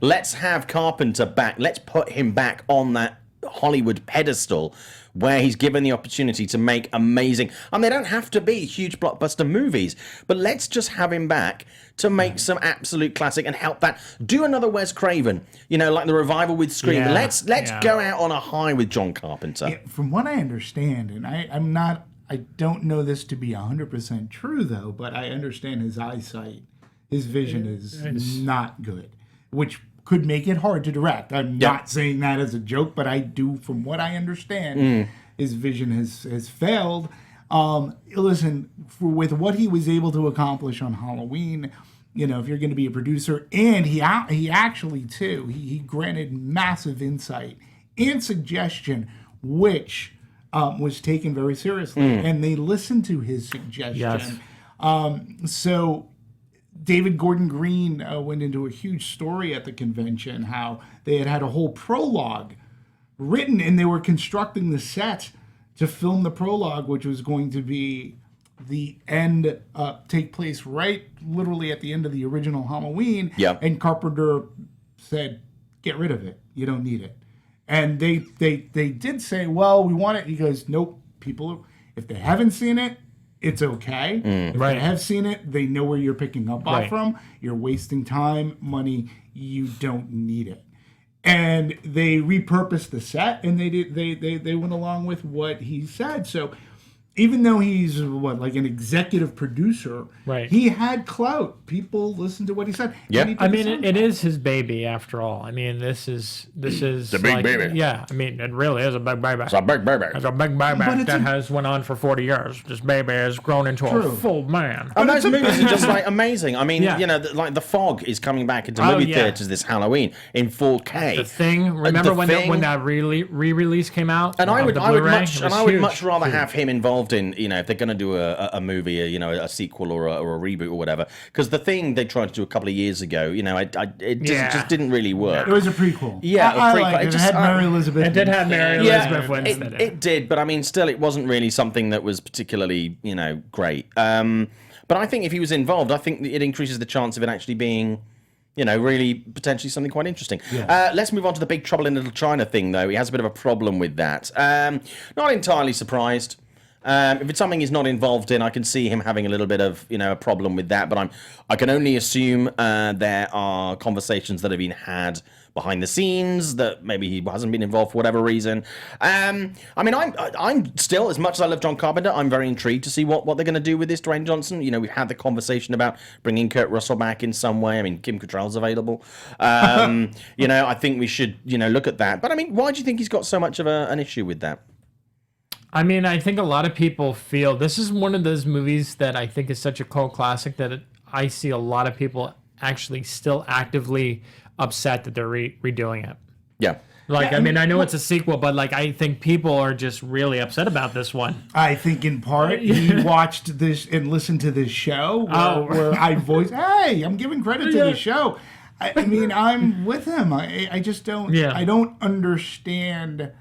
Let's have Carpenter back. Let's put him back on that Hollywood pedestal where he's given the opportunity to make amazing, and they don't have to be huge blockbuster movies, but let's just have him back to make some absolute classic and help that. Do another Wes Craven, like the revival with Scream. Yeah. Let's go out on a high with John Carpenter. Yeah, from what I understand, and I don't know this to be 100% true though, but I understand his eyesight, his vision is not good, which could make it hard to direct. I'm not saying that as a joke, but I do, from what I understand, his vision has failed. Listen, with what he was able to accomplish on Halloween, if you're going to be a producer, and he actually too, he granted massive insight and suggestion, which was taken very seriously, and they listened to his suggestion. Yes. So David Gordon Green went into a huge story at the convention, how they had a whole prologue written, and they were constructing the set to film the prologue, which was going to be the end, take place right literally at the end of the original Halloween. Yeah. And Carpenter said, "Get rid of it. You don't need it." And they did say, "Well, we want it." He goes, "Nope. People, if they haven't seen it, it's okay. If they have seen it, they know where you're picking up off from. You're wasting time, money. You don't need it." And they repurposed the set, and they went along with what he said. So even though he's like an executive producer, he had clout. People listened to what he said. Yeah, I mean, it is his baby after all. I mean, this is the big baby. Yeah, I mean, it really is a big baby. It's a big baby. It's a big baby that has went on for 40 years. This baby has grown into a full man. And those movies are just amazing. I mean, like The Fog is coming back into movie theaters this Halloween in 4K. The Thing. Remember when that re-release came out? And I would much rather have him involved involved in, if they're going to do a movie, a sequel or a reboot or whatever. Because the thing they tried to do a couple of years ago, it just didn't really work. It was a prequel. Yeah, I liked it. It had Mary Elizabeth. It did have Mary Elizabeth Winstead. It did, but I mean, still, it wasn't really something that was particularly, great. But I think if he was involved, I think it increases the chance of it actually being, really potentially something quite interesting. Yeah. Let's move on to the Big Trouble in Little China thing, though. He has a bit of a problem with that. Not entirely surprised. If it's something he's not involved in, I can see him having a little bit of, a problem with that. But I can only assume there are conversations that have been had behind the scenes that maybe he hasn't been involved for whatever reason. I'm still, as much as I love John Carpenter, I'm very intrigued to see what they're going to do with this Dwayne Johnson. We've had the conversation about bringing Kurt Russell back in some way. I mean, Kim Cattrall's available. I think we should, look at that. But I mean, why do you think he's got so much of an issue with that? I mean, I think a lot of people feel this is one of those movies that I think is such a cult classic that I see a lot of people actually still actively upset that they're redoing it. Yeah. I mean, I know it's a sequel, but I think people are just really upset about this one. I think in part he watched this and listened to this show where I voice, hey, I'm giving credit to the show. I mean, I'm with him. I just don't, I don't understand.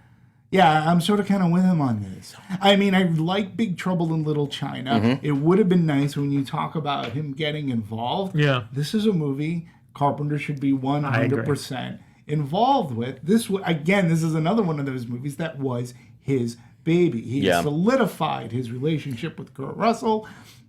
Yeah, I'm sort of kind of with him on this. I mean, I like Big Trouble in Little China. Mm-hmm. It would have been nice when you talk about him getting involved. Yeah. This is a movie Carpenter should be 100% involved with. This is another one of those movies that was his baby. He solidified his relationship with Kurt Russell.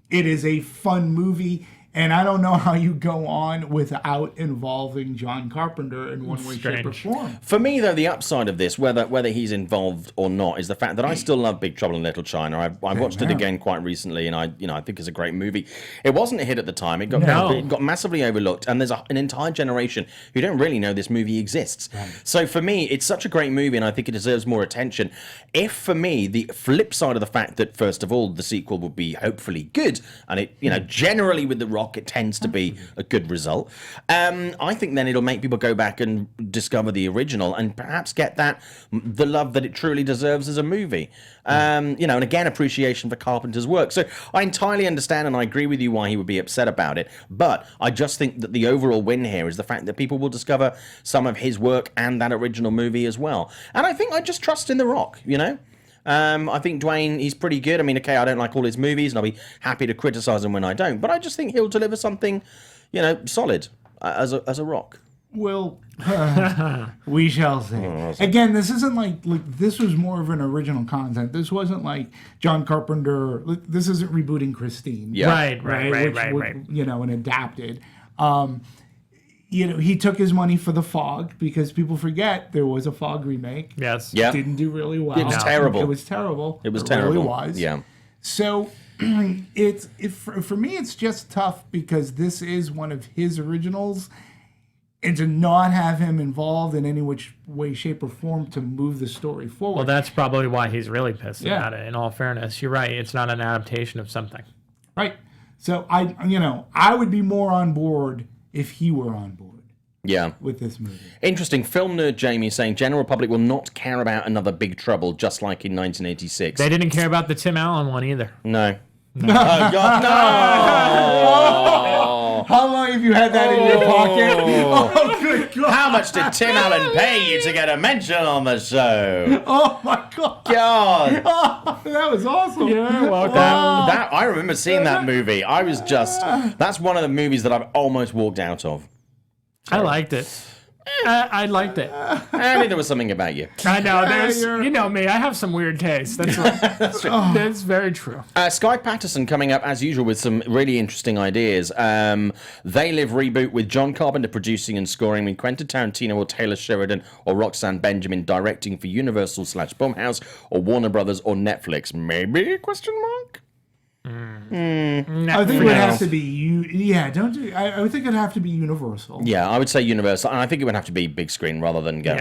It is a fun movie. And I don't know how you go on without involving John Carpenter in one way, shape, or form. For me, though, the upside of this, whether he's involved or not, is the fact that I still love Big Trouble in Little China. I watched it again quite recently, and I think it's a great movie. It wasn't a hit at the time. It got massively overlooked, and there's an entire generation who don't really know this movie exists. Right. So for me, it's such a great movie, and I think it deserves more attention. If, for me, the flip side of the fact that, first of all, the sequel would be hopefully good, and it, generally with The Rock, it tends to be a good result. I think then it'll make people go back and discover the original and perhaps get the love that it truly deserves as a movie. And again, appreciation for Carpenter's work. So I entirely understand and I agree with you why he would be upset about it. But I just think that the overall win here is the fact that people will discover some of his work and that original movie as well. And I think I just trust in The Rock, I think Dwayne, he's pretty good. I mean, okay, I don't like all his movies, and I'll be happy to criticize him when I don't. But I just think he'll deliver something, solid as a Rock. Well, we shall see. Again, this isn't like this was more of an original content. This wasn't like John Carpenter. This isn't rebooting Christine. Yeah. Right. And adapted. He took his money for The Fog because people forget there was a Fog remake. Yes. Yeah. Didn't do really well. It was terrible. It was terrible. It really was. Yeah. So for me, it's just tough because this is one of his originals, and to not have him involved in any which way, shape, or form to move the story forward. Well, that's probably why he's really pissed about it. In all fairness, you're right. It's not an adaptation of something. Right. So I would be more on board if he were on board. Yeah. With this movie. Interesting. Film nerd Jamie saying General public will not care about another Big Trouble, just like in 1986. They didn't care about the Tim Allen one either. No. Oh, God, no! How long have you had that in your pocket? Oh, good God. How much did Tim Allen pay you to get a mention on the show? Oh, my God. God. Oh, that was awesome. Yeah, welcome. I remember seeing that movie. That's one of the movies that I've almost walked out of. I liked it. I liked it. I think there was something about you. I know. You know me. I have some weird taste. That's right. That's true. That's very true. Sky Patterson coming up as usual with some really interesting ideas. They Live reboot with John Carpenter producing and scoring, with Quentin Tarantino or Taylor Sheridan or Roxanne Benjamin directing for Universal/Blumhouse or Warner Brothers or Netflix. Maybe? Question mark. I think it would have to be I would think it'd have to be Universal. Yeah, I would say Universal, and I think it would have to be big screen rather than going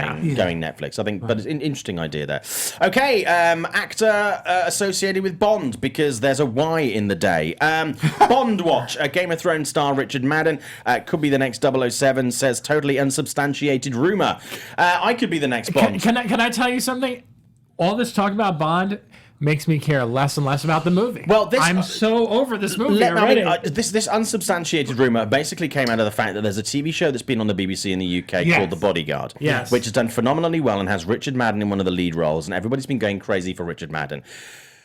Netflix. I think, but it's an interesting idea there. Okay, actor associated with Bond because there's a Y in the day. Bond Watch, Game of Thrones star Richard Madden could be the next 007. Says totally unsubstantiated rumor. I could be the next Bond. Can I tell you something? All this talk about Bond. makes me care less and less about the movie. Well, I'm so over this movie already. This unsubstantiated rumor basically came out of the fact that there's a TV show that's been on the BBC in the UK called The Bodyguard, which has done phenomenally well and has Richard Madden in one of the lead roles, and everybody's been going crazy for Richard Madden.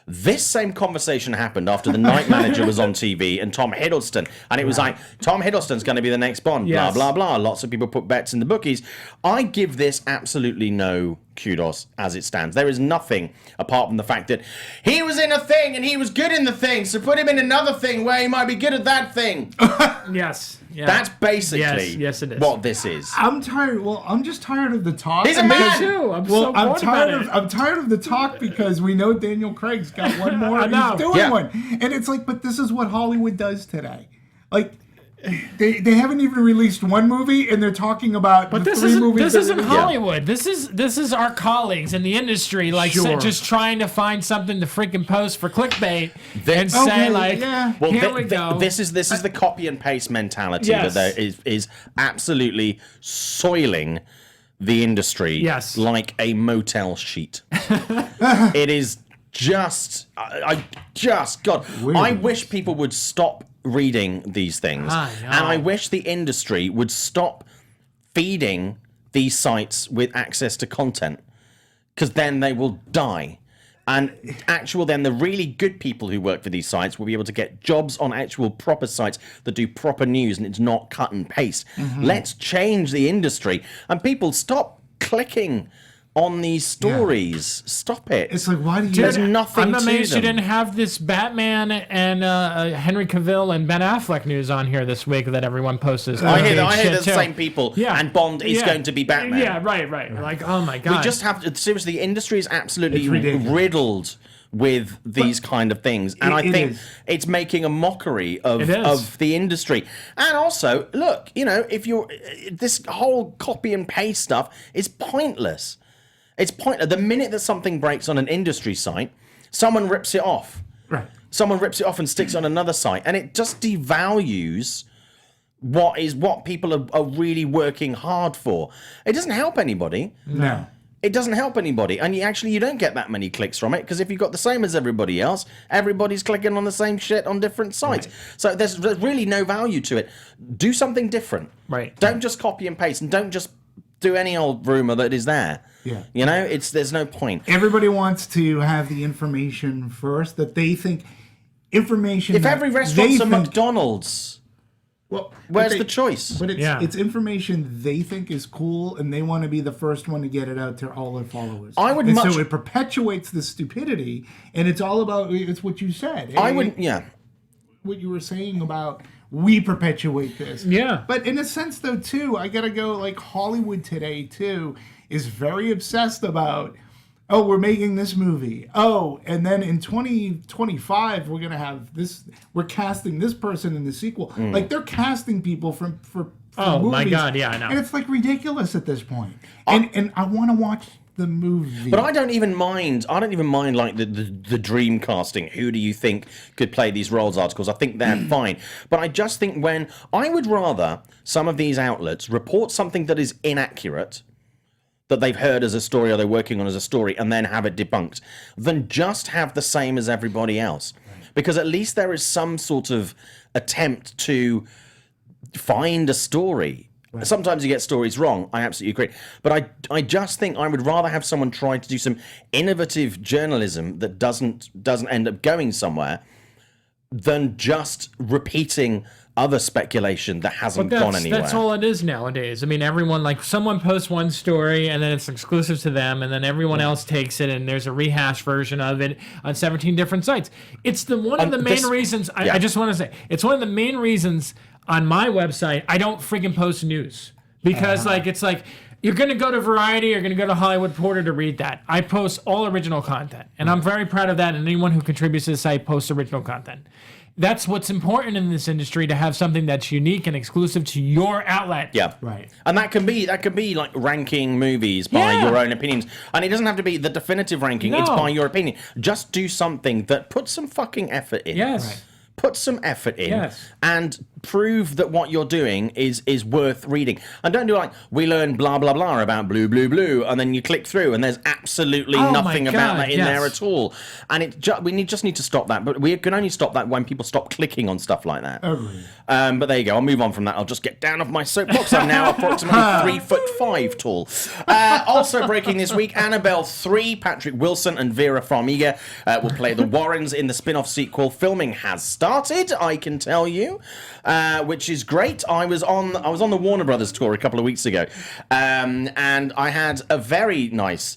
This same conversation happened after The Night Manager was on TV and Tom Hiddleston, and it was like, Tom Hiddleston's going to be the next Bond, blah, blah, blah. Lots of people put bets in the bookies. I give this absolutely no kudos as it stands. There is nothing apart from the fact that he was in a thing and he was good in the thing, so put him in another thing where he might be good at that thing. Yes. Yeah. That's basically yes, it is. what this is. I'm tired. Well, I'm just tired of the talk. He's a man! too. I'm tired of the talk because we know Daniel Craig's got one more. He's doing one. And it's like, but this is what Hollywood does today. Like, they haven't even released one movie, and they're talking about but the three movies. This isn't Hollywood. This is our colleagues in the industry, like just trying to find something to freaking post for clickbait and say well, here we go. This is the copy and paste mentality that there is absolutely soiling the industry like a motel sheet. It is just God. Weird. I wish people would stop reading these things, and I wish the industry would stop feeding these sites with access to content, because then they will die. And then the really good people who work for these sites will be able to get jobs on actual proper sites that do proper news, and it's not cut and paste. Let's change the industry, and people stop clicking on these stories. Stop it. It's like, why do you... There's nothing I'm to amazed them. you didn't have this Batman and Henry Cavill and Ben Affleck news on here this week that everyone posts. I hear they're the same people, and Bond is going to be Batman. Yeah, right. Like, oh my God. We just have to... Seriously, the industry is absolutely riddled with these kind of things, and I think it's making a mockery of the industry. And also, look, if you're... This whole copy and paste stuff is pointless. It's pointless. The minute that something breaks on an industry site, someone rips it off. Right. Someone rips it off and sticks it on another site, and it just devalues what people are really working hard for. It doesn't help anybody. No. It doesn't help anybody, and you don't get that many clicks from it, because if you've got the same as everybody else, everybody's clicking on the same shit on different sites. Right. So there's really no value to it. Do something different. Right. Don't just copy and paste, and don't just do any old rumor that is there. Yeah. There's no point. Everybody wants to have the information first that they think information. If every restaurant's a McDonald's, well, where's the choice? But it's information they think is cool, and they want to be the first one to get it out to all their followers. So it perpetuates the stupidity, and it's all about, it's what you said. What you were saying about, we perpetuate this. Yeah. But in a sense, though, too, I gotta go, like, Hollywood today, too, is very obsessed about, oh, we're making this movie. Oh, and then in 2025, we're gonna have this, we're casting this person in the sequel. Like, they're casting people for oh, movies. my God, yeah, I know. And it's, like, ridiculous at this point. And I want to watch the movie. But I don't even mind like the dream casting. Who do you think could play these roles articles? I think they're fine. But I just think I would rather some of these outlets report something that is inaccurate, that they've heard as a story or they're working on as a story, and then have it debunked, than just have the same as everybody else. Because at least there is some sort of attempt to find a story. Right. Sometimes you get stories wrong. I absolutely agree. But I just think I would rather have someone try to do some innovative journalism that doesn't end up going somewhere, than just repeating other speculation that hasn't gone anywhere. That's all it is nowadays. I mean, everyone, like, someone posts one story and then it's exclusive to them, and then everyone else takes it, and there's a rehash version of it on 17 different sites. It's one of the main reasons. I just want to say, it's one of the main reasons on my website I don't freaking post news, because it's like you're going to go to Variety, you're going to go to Hollywood Reporter to read that. I post all original content, and I'm very proud of that. And anyone who contributes to the site posts original content. That's what's important in this industry, to have something that's unique and exclusive to your outlet. Yeah. Right. And that can be like ranking movies by your own opinions. And it doesn't have to be the definitive ranking. No. It's by your opinion. Just do something that puts some fucking effort in. Yes. Right. put some effort in Yes. and prove that what you're doing is worth reading. And don't do like, we learn blah, blah, blah about blue, blue, blue, and then you click through and there's absolutely nothing about that in there at all. And we just need to stop that. But we can only stop that when people stop clicking on stuff like that. Agreed. But there you go. I'll move on from that. I'll just get down off my soapbox. I'm now approximately 3'5" tall. Also breaking this week, Annabelle 3, Patrick Wilson and Vera Farmiga will play the Warrens in the spin-off sequel. Filming has started, I can tell you, which is great. I was on the Warner Brothers tour a couple of weeks ago, and I had a very nice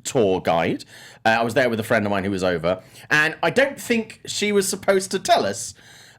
tour guide. I was there with a friend of mine who was over, and I don't think she was supposed to tell us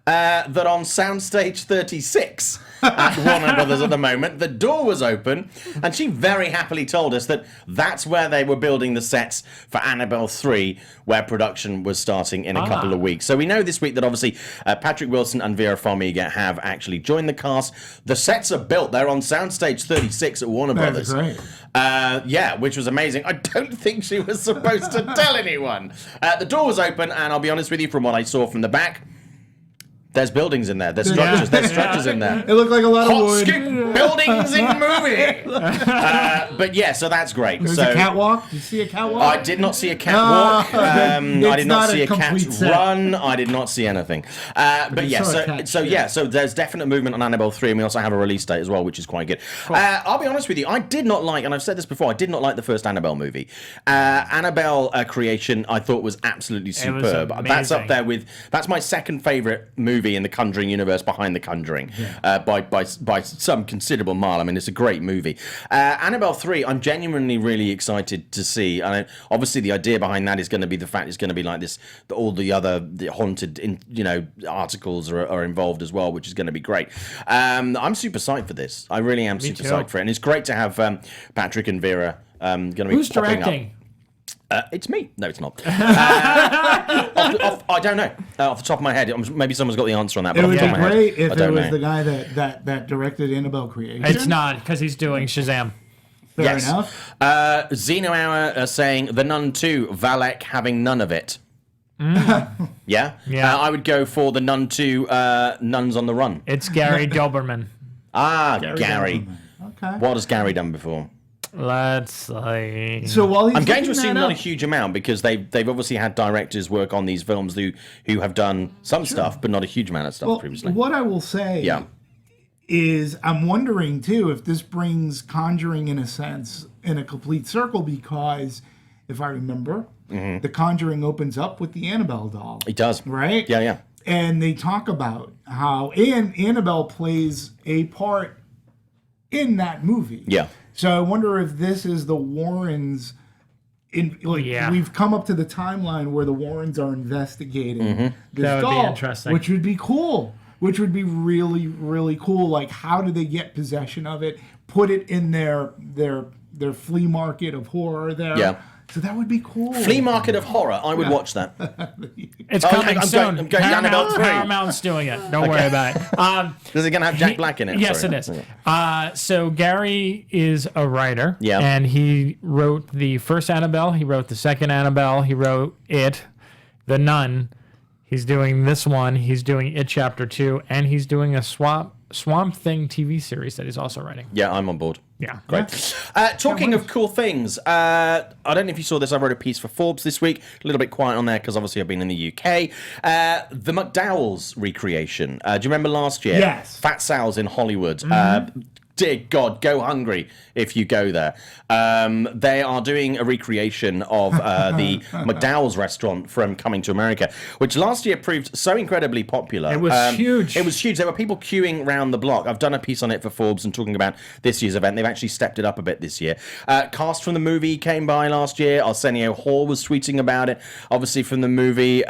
that on Soundstage 36 at Warner Brothers at the moment, the door was open, and she very happily told us that that's where they were building the sets for Annabelle 3, where production was starting in a couple of weeks. So we know this week that obviously Patrick Wilson and Vera Farmiga have actually joined the cast. The sets are built. They're on Soundstage 36 at Warner Brothers. Great. Yeah, which was amazing. I don't think she was supposed to tell anyone. The door was open, and I'll be honest with you, from what I saw from the back, there's buildings in there. There's structures. There's structures in there. It looked like a lot of Hot wood. scoop buildings in movie. But yeah, so that's great. There's so a catwalk. Did you see a catwalk? I did not see a cat walk. I did not see a cat complete set. run. I did not see anything. But yeah, saw a cat so there's definite movement on Annabelle 3, and we also have a release date as well, which is quite good. I'll be honest with you, I did not like, and I've said this before, I did not like the first Annabelle movie. Annabelle creation, I thought was absolutely superb. That's up there with, that's my second favourite movie in the Conjuring universe, behind The Conjuring, by some considerable mile. I mean, it's a great movie. Annabelle 3, I'm genuinely really excited to see. And obviously, the idea behind that is going to be the fact it's going to be like this. All the other haunted, articles are involved as well, which is going to be great. I'm super psyched for this. I really am super psyched for it, and it's great to have Patrick and Vera going to be. Who's popping directing? Up. It's me. No, it's not. I don't know. Off the top of my head, maybe someone's got the answer on that. But It would off the be top of my great head, if it was the guy that directed Annabelle Creation. It's not, because he's doing Shazam. Fair enough. Xeno Hour saying The Nun 2, Valek having none of it. Yeah? Yeah. I would go for The Nun 2, Nuns on the Run. It's Gary Doberman. Gary. Okay. What has Gary done before? Let's see. So while he's I'm going to looking assume that not a up- huge amount, because they've obviously had directors work on these films who have done some stuff, but not a huge amount of stuff previously. What I will say Yeah. is I'm wondering, too, if this brings Conjuring, in a sense, in a complete circle, because if I remember, The Conjuring opens up with the Annabelle doll. It does. Right? Yeah. And they talk about how Annabelle plays a part in that movie. Yeah. So I wonder if this is the Warrens. We've come up to the timeline where the Warrens are investigating this That would be doll, interesting. which would be cool. Which would be really, really cool. Like, how do they get possession of it? Put it in their flea market of horror there. Yeah. So that would be cool. Flea Market of Horror. I would watch that. It's Oh, coming I'm soon. going Annabelle 3. Paramount's doing it. Don't worry about it. Is it going to have Jack Black in it? Yes, Sorry. it is. So Gary is a writer. Yeah. And he wrote the first Annabelle. He wrote the second Annabelle. He wrote It, The Nun. He's doing this one. He's doing It Chapter 2. And he's doing a Swamp Thing TV series that he's also writing. Yeah, I'm on board. Yeah. Great. Talking of cool things, I don't know if you saw this. I wrote a piece for Forbes this week. A little bit quiet on there because obviously I've been in the UK. The McDowell's recreation. Do you remember last year? Yes. Fat Sal's in Hollywood. Dear God, go hungry if you go there. They are doing a recreation of the McDowell's restaurant from Coming to America, which last year proved so incredibly popular. It was huge. It was huge. There were people queuing round the block. I've done a piece on it for Forbes and talking about this year's event. They've actually stepped it up a bit this year. Cast from the movie came by last year. Arsenio Hall was tweeting about it, obviously from the movie.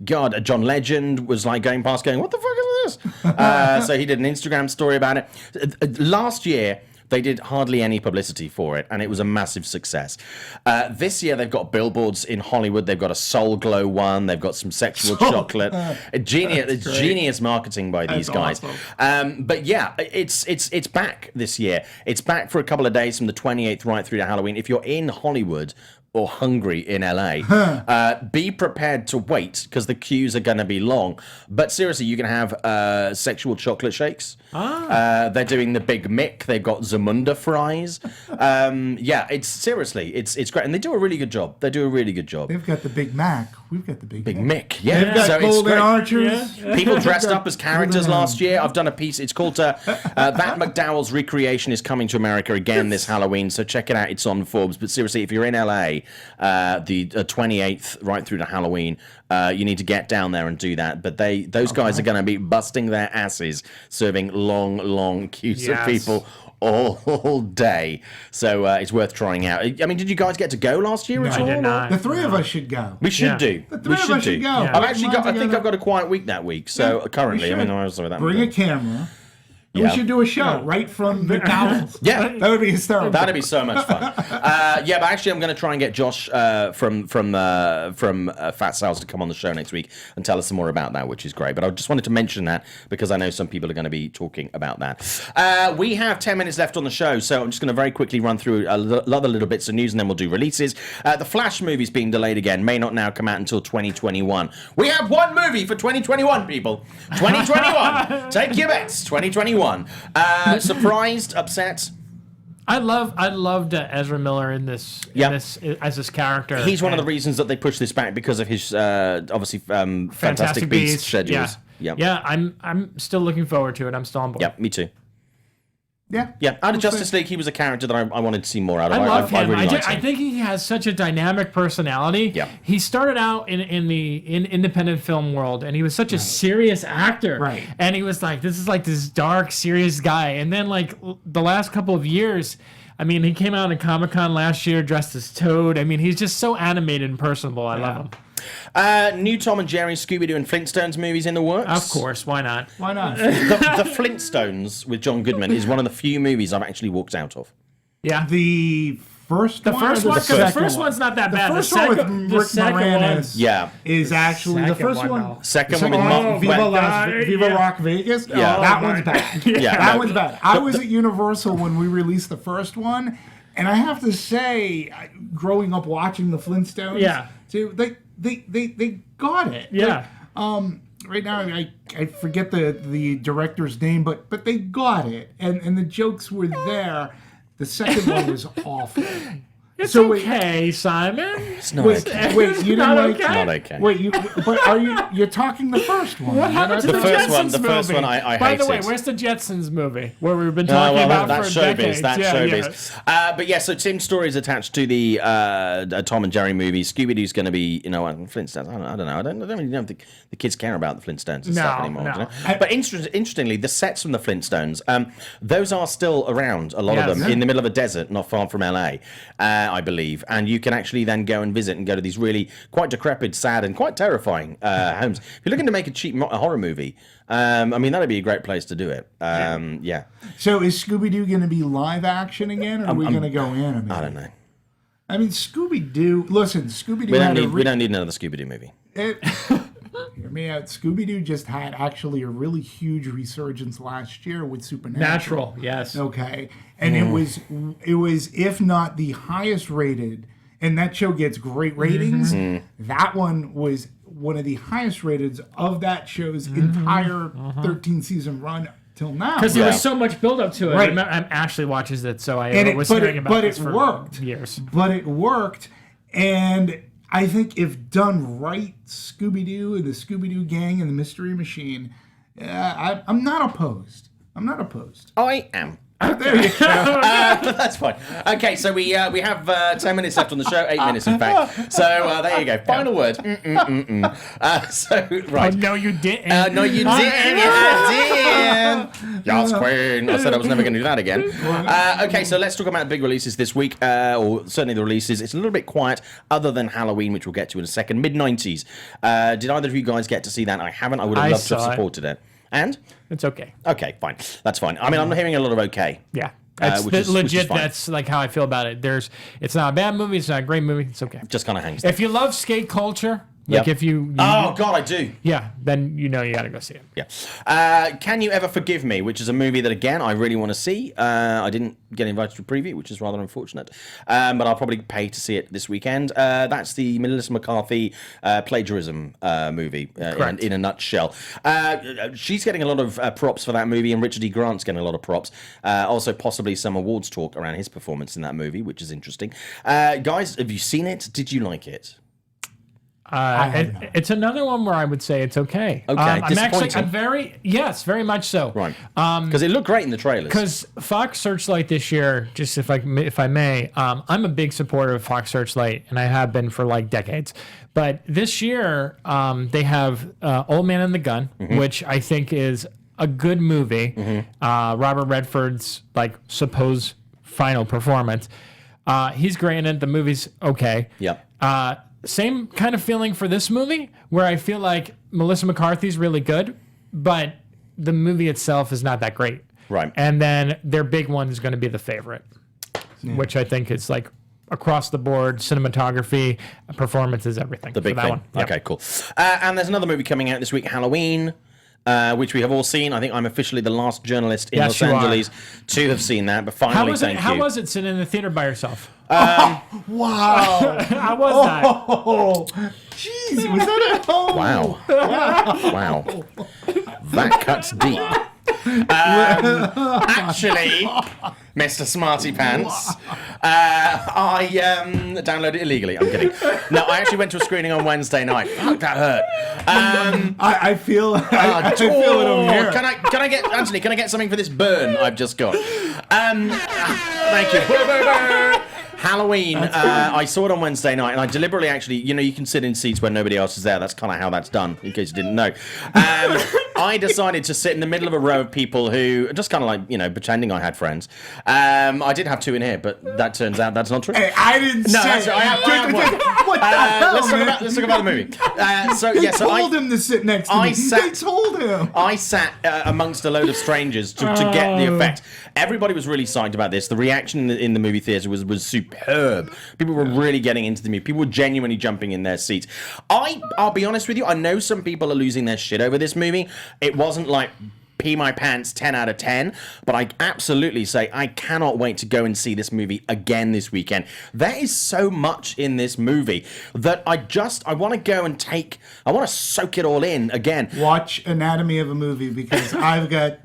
John Legend was like going past going, what the fuck is this? So he did an Instagram story about it. Last year, they did hardly any publicity for it, and it was a massive success. This year, they've got billboards in Hollywood. They've got a Soul Glow one. They've got some sexual chocolate. Genius marketing by these guys. Awesome. But yeah, it's back this year. It's back for a couple of days from the 28th right through to Halloween. If you're in Hollywood, or hungry in LA, be prepared to wait because the queues are going to be long. But seriously, you can have sexual chocolate shakes. They're doing the Big Mick. They've got Zamunda fries. Yeah, it's great, and they do a really good job. They do a really good job. They've got the Big Mac. We've got the Big Mick. Yeah, They've got so Golden it's Archers. People dressed up as characters last year. I've done a piece. It's called That McDowell's Recreation is coming to America again this Halloween. So check it out. It's on Forbes. But seriously, if you're in LA, the 28th right through to Halloween, you need to get down there and do that. But those guys are going to be busting their asses, serving long queues of people all day. So it's worth trying out. I mean, did you guys get to go last year at all? I did not. The three of us should go. We should do. The three of us should go. Yeah. I've actually got. I think I've got a quiet week that week. So currently, I mean, I was with that. Bring a camera. Yeah. We should do a show right from McDonald's. Yeah. That would be hysterical. That'd be so much fun. Yeah, but actually, I'm going to try and get Josh from Fat Sales to come on the show next week and tell us some more about that, which is great. But I just wanted to mention that because I know some people are going to be talking about that. We have 10 minutes left on the show, so I'm just going to very quickly run through other little bits of news, and then we'll do releases. The Flash movie's being delayed again, may not now come out until 2021. We have one movie for 2021, people. 2021. Take your bets. 2021. Surprised, upset. I loved Ezra Miller in this as this character. He's one of the reasons that they pushed this back because of his obviously Fantastic Beasts schedules. Yeah, I'm still looking forward to it. I'm still on board. Yeah, me too. Yeah. Out of Justice League, he was a character that I wanted to see more out of. I love him. Really liked him. I think he has such a dynamic personality. Yeah. He started out in independent film world, and he was such a serious actor. Right. And he was like, this is like this dark, serious guy. And then like the last couple of years, I mean, he came out at Comic-Con last year dressed as Toad. I mean, he's just so animated and personable. I love him. New Tom and Jerry, Scooby Doo, and Flintstones movies in the works. Of course, why not? Why not? The Flintstones with John Goodman is one of the few movies I've actually walked out of. Yeah. The first one. The first one's not that bad. The first one with Rick Moranis. Yeah. Is actually the first one. though. Second one with Viva Rock Vegas. Yeah. That one's bad. Yeah, That one's bad. I was at Universal when we released the first one, and I have to say, growing up watching the Flintstones, too, they got it. Yeah. Like, right now I forget the director's name, but they got it, and the jokes were there. The second one was awful. It's okay, Simon. It's not okay. Wait, you didn't like It's not okay. Wait, but you're talking the first one? What happened to The the first Jetsons one- the first movie? one I By the way, hated. where's the Jetsons movie where we've been talking about that's for decades? showbiz. That's Yeah, showbiz. yeah. But yeah, so Tim Story is attached to the Tom and Jerry movie. Scooby Doo's going to be, Flintstones. I don't know. I don't really know if the kids care about the Flintstones and stuff anymore. No. Do you know? But interestingly, the sets from the Flintstones, those are still around. A lot of them in the middle of a desert, not far from LA, I believe. And you can actually then go and visit and go to these really quite decrepit, sad, and quite terrifying homes. If you're looking to make a cheap horror movie, I mean, that'd be a great place to do it. Yeah. So is Scooby Doo going to be live action again, or are we going to go animated? I don't know. I mean, Scooby Doo. Listen, Scooby Doo. We don't need another Scooby Doo movie. Hear me out. Scooby Doo just had actually a really huge resurgence last year with Supernatural. Natural, yes. Okay, and it was if not the highest rated, and that show gets great ratings. That one was one of the highest rated of that show's entire 13 season run till now. Because there was so much build up to it. Right. Ashley watches it, so I was hearing about this for years. But it worked, and I think if done right, Scooby Doo and the Scooby Doo Gang and the Mystery Machine, I'm not opposed. I am. There you go. That's fine. Okay, so we have 10 minits left on the show, 8 minutes in fact. So there you go. Final word. So right. Oh, no, you didn't. No, you didn't. Yes, Queen. I said I was never going to do that again. Okay, so let's talk about big releases this week, or certainly the releases. It's a little bit quiet, other than Halloween, which we'll get to in a second. Mid-90s. Did either of you guys get to see that? I haven't. I would have loved to have supported it. And? It's okay. Okay, fine. That's fine. I mean, I'm hearing a lot of okay. Yeah. That's which is legit. fine. That's like how I feel about it. It's not a bad movie. It's not a great movie. It's okay. Just kind of hangs. If you love skate culture, Like Yep. if you Oh God, I do. yeah, then you got to go see it. Yeah. Can You Ever Forgive Me, which is a movie that, again, I really want to see. I didn't get invited to a preview, which is rather unfortunate. But I'll probably pay to see it this weekend. That's the Melissa McCarthy plagiarism movie in a nutshell. She's getting a lot of props for that movie, and Richard E. Grant's getting a lot of props. Also, possibly some awards talk around his performance in that movie, which is interesting. Guys, have you seen it? Did you like it? It's another one where I would say it's okay. Okay, I'm very much so. Right. Because it looked great in the trailers. Because Fox Searchlight this year, just if I may, I'm a big supporter of Fox Searchlight, and I have been for like decades. But this year, they have Old Man and the Gun, which I think is a good movie. Robert Redford's like supposed final performance. He's great in it. The movie's okay. Yep. Same kind of feeling for this movie, where I feel like Melissa McCarthy's really good, but the movie itself is not that great. Right. And then their big one is going to be The Favorite, which I think is like across the board, cinematography, performances, everything. The big that thing. one. Yep. Okay, cool. And there's another movie coming out this week, Halloween. Which we have all seen. I think I'm officially the last journalist in Los Angeles to have seen that, but finally, How was it sitting in the theater by yourself? Wow. How was that? Oh, jeez. Was that at home? Wow. Wow. That cuts deep. Actually, Mr. Smarty Pants, I downloaded it illegally. I'm kidding. No, I actually went to a screening on Wednesday night. Fuck, that hurt. I feel it over here. Can I get Anthony? Can I get something for this burn I've just got? Thank you. Halloween, I saw it on Wednesday night, and I deliberately actually, you can sit in seats where nobody else is there. That's kind of how that's done, in case you didn't know. I decided to sit in the middle of a row of people who, just kind of like, pretending I had friends. I did have two in here, but that turns out that's not true. Hey, I didn't say. That's right, I have one. What the hell, let's talk about the movie. They told him to sit next to me. They told him. I sat amongst a load of strangers to get the effect. Everybody was really psyched about this. The reaction in the movie theater was superb. People were really getting into the movie. People were genuinely jumping in their seats. I'll be honest with you, I know some people are losing their shit over this movie. It wasn't like pee my pants 10 out of 10, but I absolutely say I cannot wait to go and see this movie again this weekend. There is so much in this movie that I want to go and I want to soak it all in again. Watch Anatomy of a Movie, because I've got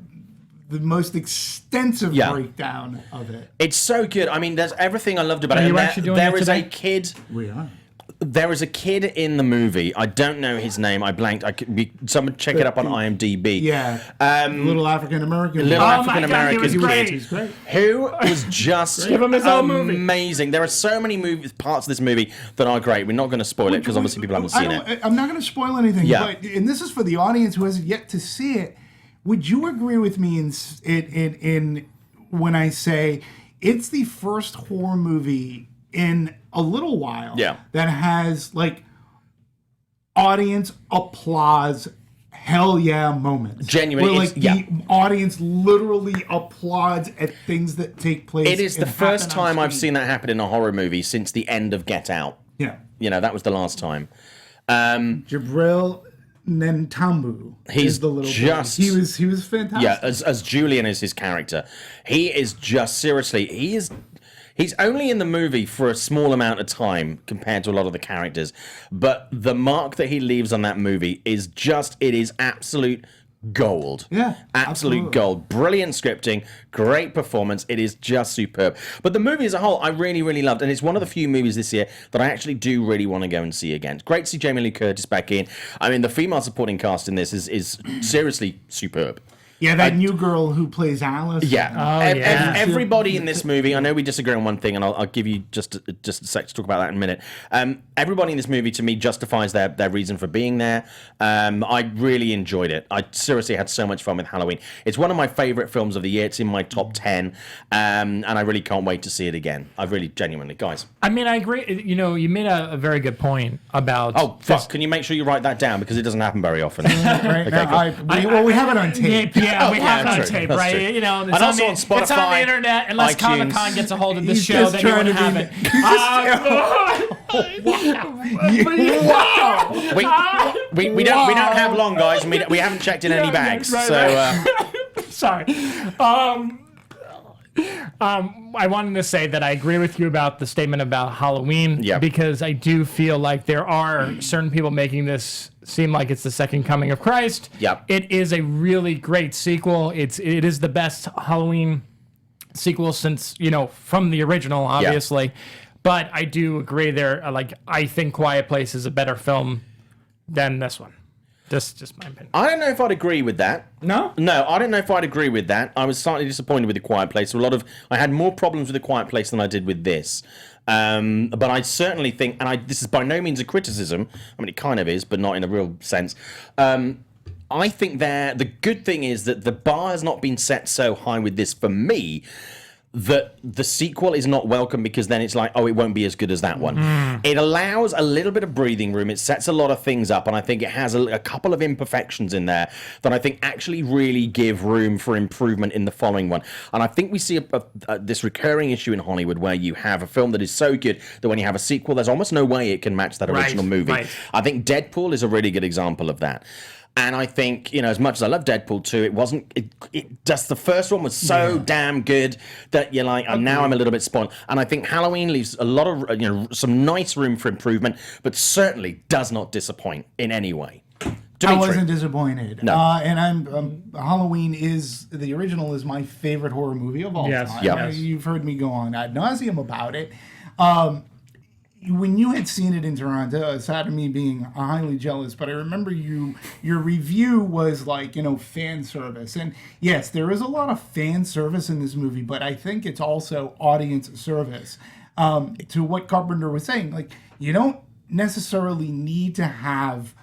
the most extensive breakdown of it. It's so good. I mean, there's everything I loved about it. You actually doing there it is today? a kid. We are. There is a kid in the movie. I don't know his name. I blanked. Someone check it up on IMDb. Yeah. Little African American. Little African American kid. He's great. Who was just Give him his own movie. amazing. There are so many parts of this movie that are great. We're not going to spoil it because obviously people haven't seen it. I'm not going to spoil anything. Yeah. But, and this is for the audience who hasn't yet to see it. Would you agree with me in when I say it's the first horror movie in a little while that has like audience applause, hell yeah moments? Genuinely, where, like, the audience literally applauds at things that take place. It is the first time I've seen that happen in a horror movie since the end of Get Out. Yeah. That was the last time. Jabril Nentambu. He's is the little just boy. He was fantastic. Yeah, as Julian is his character. He is just seriously, he's only in the movie for a small amount of time compared to a lot of the characters, but the mark that he leaves on that movie is it is absolute gold. Yeah, absolute gold. Brilliant scripting, great performance. It is just superb. But the movie as a whole, I really, really loved, and it's one of the few movies this year that I actually do really want to go and see again. It's great to see Jamie Lee Curtis back in. I mean, the female supporting cast in this is seriously superb. Yeah, that new girl who plays Alice. Yeah. Everybody in this movie, I know we disagree on one thing, and I'll give you just a sec to talk about that in a minute. Everybody in this movie, to me, justifies their reason for being there. I really enjoyed it. I seriously had so much fun with Halloween. It's one of my favorite films of the year. It's in my top 10, and I really can't wait to see it again. I really, genuinely, guys. I mean, I agree. You made a very good point about... Oh, fuck. Can you make sure you write that down? Because it doesn't happen very often. Right? Okay, we have it on tape. Yeah, we have it on true. tape, That's right? true. You know, And also on it's on the Spotify, internet. Unless iTunes. Comic-Con gets a hold of this He's show, just then you trying wouldn't to have be- it. We don't have long, guys. And we haven't checked in any bags. right, So Sorry. I wanted to say that I agree with you about the statement about Halloween, Yep. because I do feel like there are certain people making this seem like it's the second coming of Christ. Yep. It is a really great sequel. It is the best Halloween sequel since, from the original, obviously. But I do agree I think Quiet Place is a better film than this one. Just my opinion. I don't know if I'd agree with that. No? No, I don't know if I'd agree with that. I was slightly disappointed with The Quiet Place. I had more problems with The Quiet Place than I did with this. But I certainly think, this is by no means a criticism. I mean, it kind of is, but not in a real sense. I think the good thing is that the bar has not been set so high with this for me that the sequel is not welcome, because then it's like, oh, it won't be as good as that one. It allows a little bit of breathing room. It sets a lot of things up, and I think it has a couple of imperfections in there that I think actually really give room for improvement in the following one. And I think we see this recurring issue in Hollywood where you have a film that is so good that when you have a sequel, there's almost no way it can match that original movie. Right. I think Deadpool is a really good example of that. And I think, as much as I love Deadpool 2, the first one was so damn good that you're like, now I'm a little bit spoiled. And I think Halloween leaves a lot of, some nice room for improvement, but certainly does not disappoint in any way. Demetri. I wasn't disappointed. No. And Halloween the original is my favorite horror movie of all Yes. time. Yep. You've heard me go on ad nauseum about it. When you had seen it in Toronto, aside of me being highly jealous, but I remember your review was like, fan service. And yes, there is a lot of fan service in this movie, but I think it's also audience service. To what Carpenter was saying, like, you don't necessarily need to have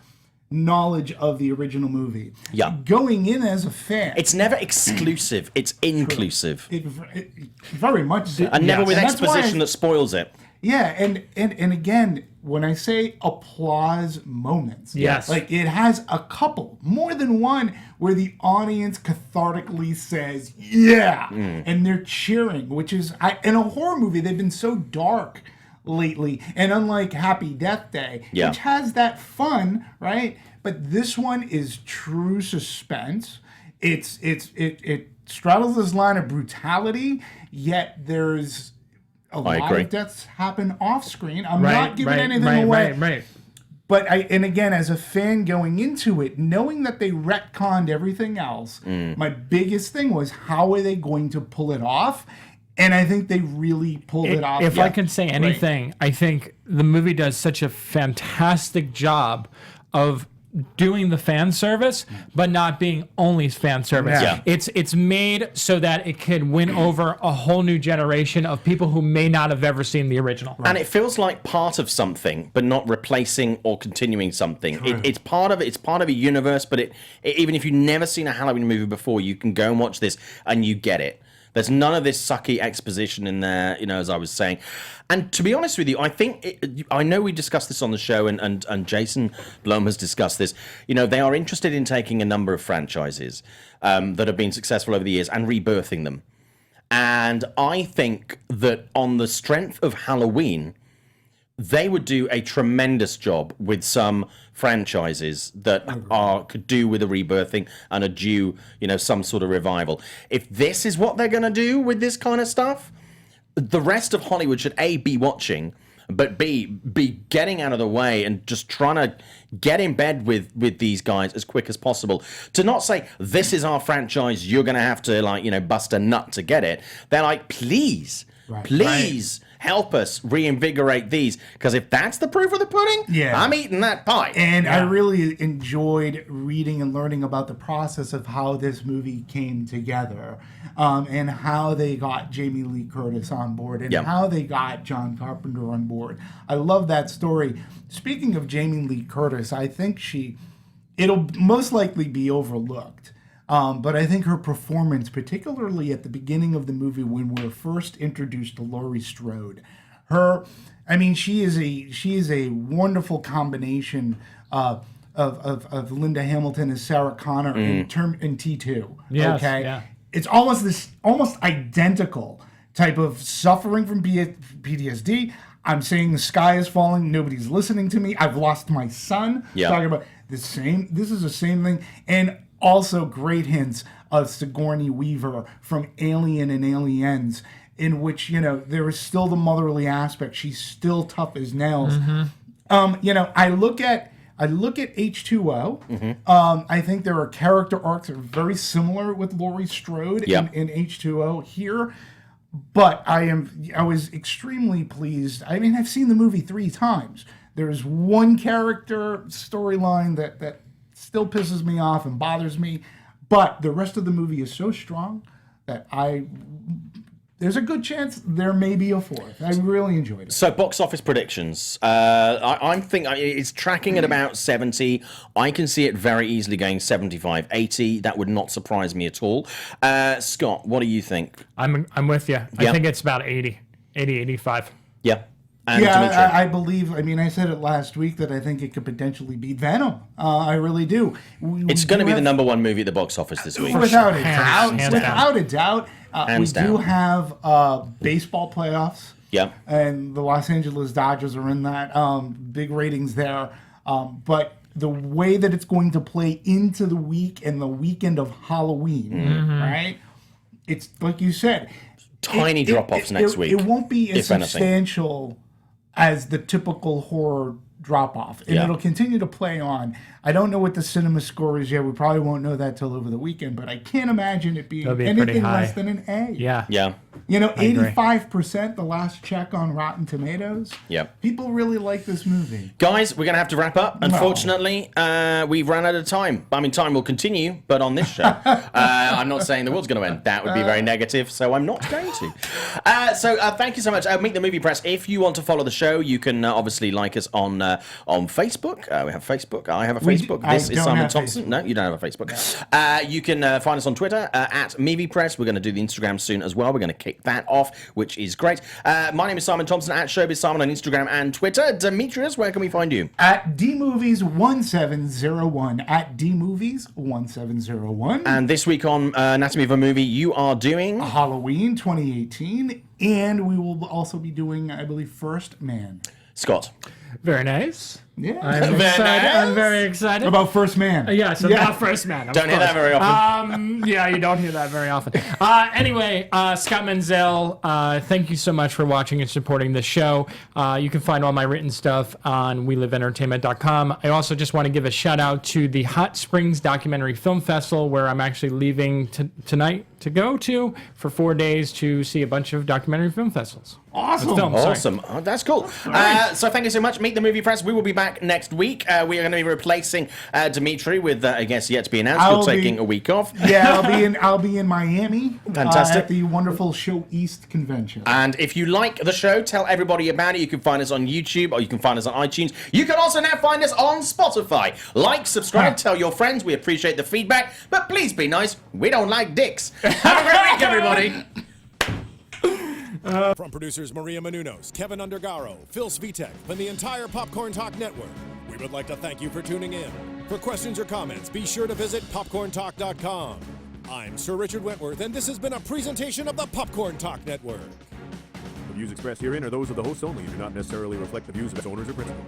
knowledge of the original movie. Yeah. Going in as a fan. It's never exclusive. It's inclusive. It very much so. And never with And that's why exposition that spoils it. Yeah, and again, when I say applause moments, Yes. like it has a couple, more than one, where the audience cathartically says, yeah, and they're cheering, which is, in a horror movie, they've been so dark lately, and unlike Happy Death Day, which has that fun, right? But this one is true suspense. It straddles this line of brutality, yet there's a lot of deaths happen off screen. I'm not giving anything away. Right. But again, as a fan going into it, knowing that they retconned everything else, my biggest thing was, how are they going to pull it off? And I think they really pulled it off. If I can say anything, I think the movie does such a fantastic job of doing the fan service, but not being only fan service. Yeah. It's made so that it can win over a whole new generation of people who may not have ever seen the original. And it feels like part of something, but not replacing or continuing something. It's part of it. It's part of a universe. But even if you've never seen a Halloween movie before, you can go and watch this and you get it. There's none of this sucky exposition in there, as I was saying. And to be honest with you, I think, I know we discussed this on the show, and Jason Blum has discussed this. They are interested in taking a number of franchises that have been successful over the years and rebirthing them. And I think that on the strength of Halloween, they would do a tremendous job with some franchises that could do with a rebirthing and are due, some sort of revival. If this is what they're going to do with this kind of stuff, the rest of Hollywood should A, be watching, but B, be getting out of the way and just trying to get in bed with these guys as quick as possible. To not say, this is our franchise, you're going to have to, bust a nut to get it. They're like, please, help us reinvigorate these, because if that's the proof of the pudding, I'm eating that pie. And I really enjoyed reading and learning about the process of how this movie came together, and how they got Jamie Lee Curtis on board, and how they got John Carpenter on board. I love that story. Speaking of Jamie Lee Curtis, I think it'll most likely be overlooked. But I think her performance, particularly at the beginning of the movie when we're first introduced to Laurie Strode, she is a wonderful combination of Linda Hamilton as Sarah Connor in T2. Yes, okay, yeah. it's almost identical type of suffering from PTSD. I'm saying the sky is falling. Nobody's listening to me. I've lost my son. Yeah. Talking about the same. This is the same thing, and also great hints of Sigourney Weaver from Alien and Aliens, in which there is still the motherly aspect. She's still tough as nails. I look at H2O. I think there are character arcs that are very similar with Laurie Strode in H2O here. But I was extremely pleased. I mean, I've seen the movie 3 times. There's one character storyline that still pisses me off and bothers me. But the rest of the movie is so strong that there's a good chance there may be a 4th. I really enjoyed it. So, box office predictions. I'm thinking it's tracking at about 70. I can see it very easily going 75, 80. That would not surprise me at all. Scott, what do you think? I'm with you. I think it's about 80, 85. Yeah. And Demetri. I believe. I mean, I said it last week that I think it could potentially beat Venom. I really do. It's going to be the number 1 movie at the box office this week. Without a doubt. We do have baseball playoffs. Yeah. And the Los Angeles Dodgers are in that. Big ratings there. But the way that it's going to play into the week and the weekend of Halloween, right? It's like you said. Tiny drop-offs next week. It won't be as substantial as the typical horror drop-off. And it'll continue to play on. I don't know what the cinema score is yet. We probably won't know that till over the weekend, but I can't imagine it being anything less than an A. Yeah. Yeah. 85% the last check on Rotten Tomatoes. Yeah. People really like this movie. Guys, we're going to have to wrap up. Unfortunately, we've run out of time. I mean, time will continue, but on this show, I'm not saying the world's going to end. That would be very negative, so I'm not going to. So thank you so much. Meet the Movie Press. If you want to follow the show, you can obviously like us on Facebook. We have Facebook. I have a Facebook. This is Simon Thompson. No, you don't have a Facebook. No. You can find us on Twitter at Movie Press. We're going to do the Instagram soon as well. We're going to kick that off, which is great. My name is Simon Thompson at Showbiz Simon on Instagram and Twitter. Demetrius, where can we find you? At DMovies1701. At DMovies1701. And this week on Anatomy of a Movie, you are doing Halloween 2018, and we will also be doing, I believe, First Man. Scott. Very nice. Yeah. I'm excited. I'm very excited. About First Man. Yes, about First Man. Don't hear that very often. Yeah, you don't hear that very often. Anyway, Scott Menzel, thank you so much for watching and supporting the show. You can find all my written stuff on WeLiveEntertainment.com. I also just want to give a shout out to the Hot Springs Documentary Film Festival, where I'm actually leaving tonight to go to for 4 days to see a bunch of documentary film festivals. Awesome. Oh, that's cool. So thank you so much. Meet the Movie Press. We will be back next week. We are going to be replacing Demetri with, I guess, yet to be announced. You're taking a week off. Yeah, I'll be in Miami. Fantastic. At the wonderful Show East convention. And if you like the show, tell everybody about it. You can find us on YouTube, or you can find us on iTunes. You can also now find us on Spotify. Like, subscribe, tell your friends. We appreciate the feedback, but please be nice. We don't like dicks. Have a great week, everybody. From producers Maria Menounos, Kevin Undergaro, Phil Svitek, and the entire Popcorn Talk Network, we would like to thank you for tuning in. For questions or comments, be sure to visit popcorntalk.com. I'm Sir Richard Wentworth, and this has been a presentation of the Popcorn Talk Network. The views expressed herein are those of the hosts only and do not necessarily reflect the views of its owners or principals.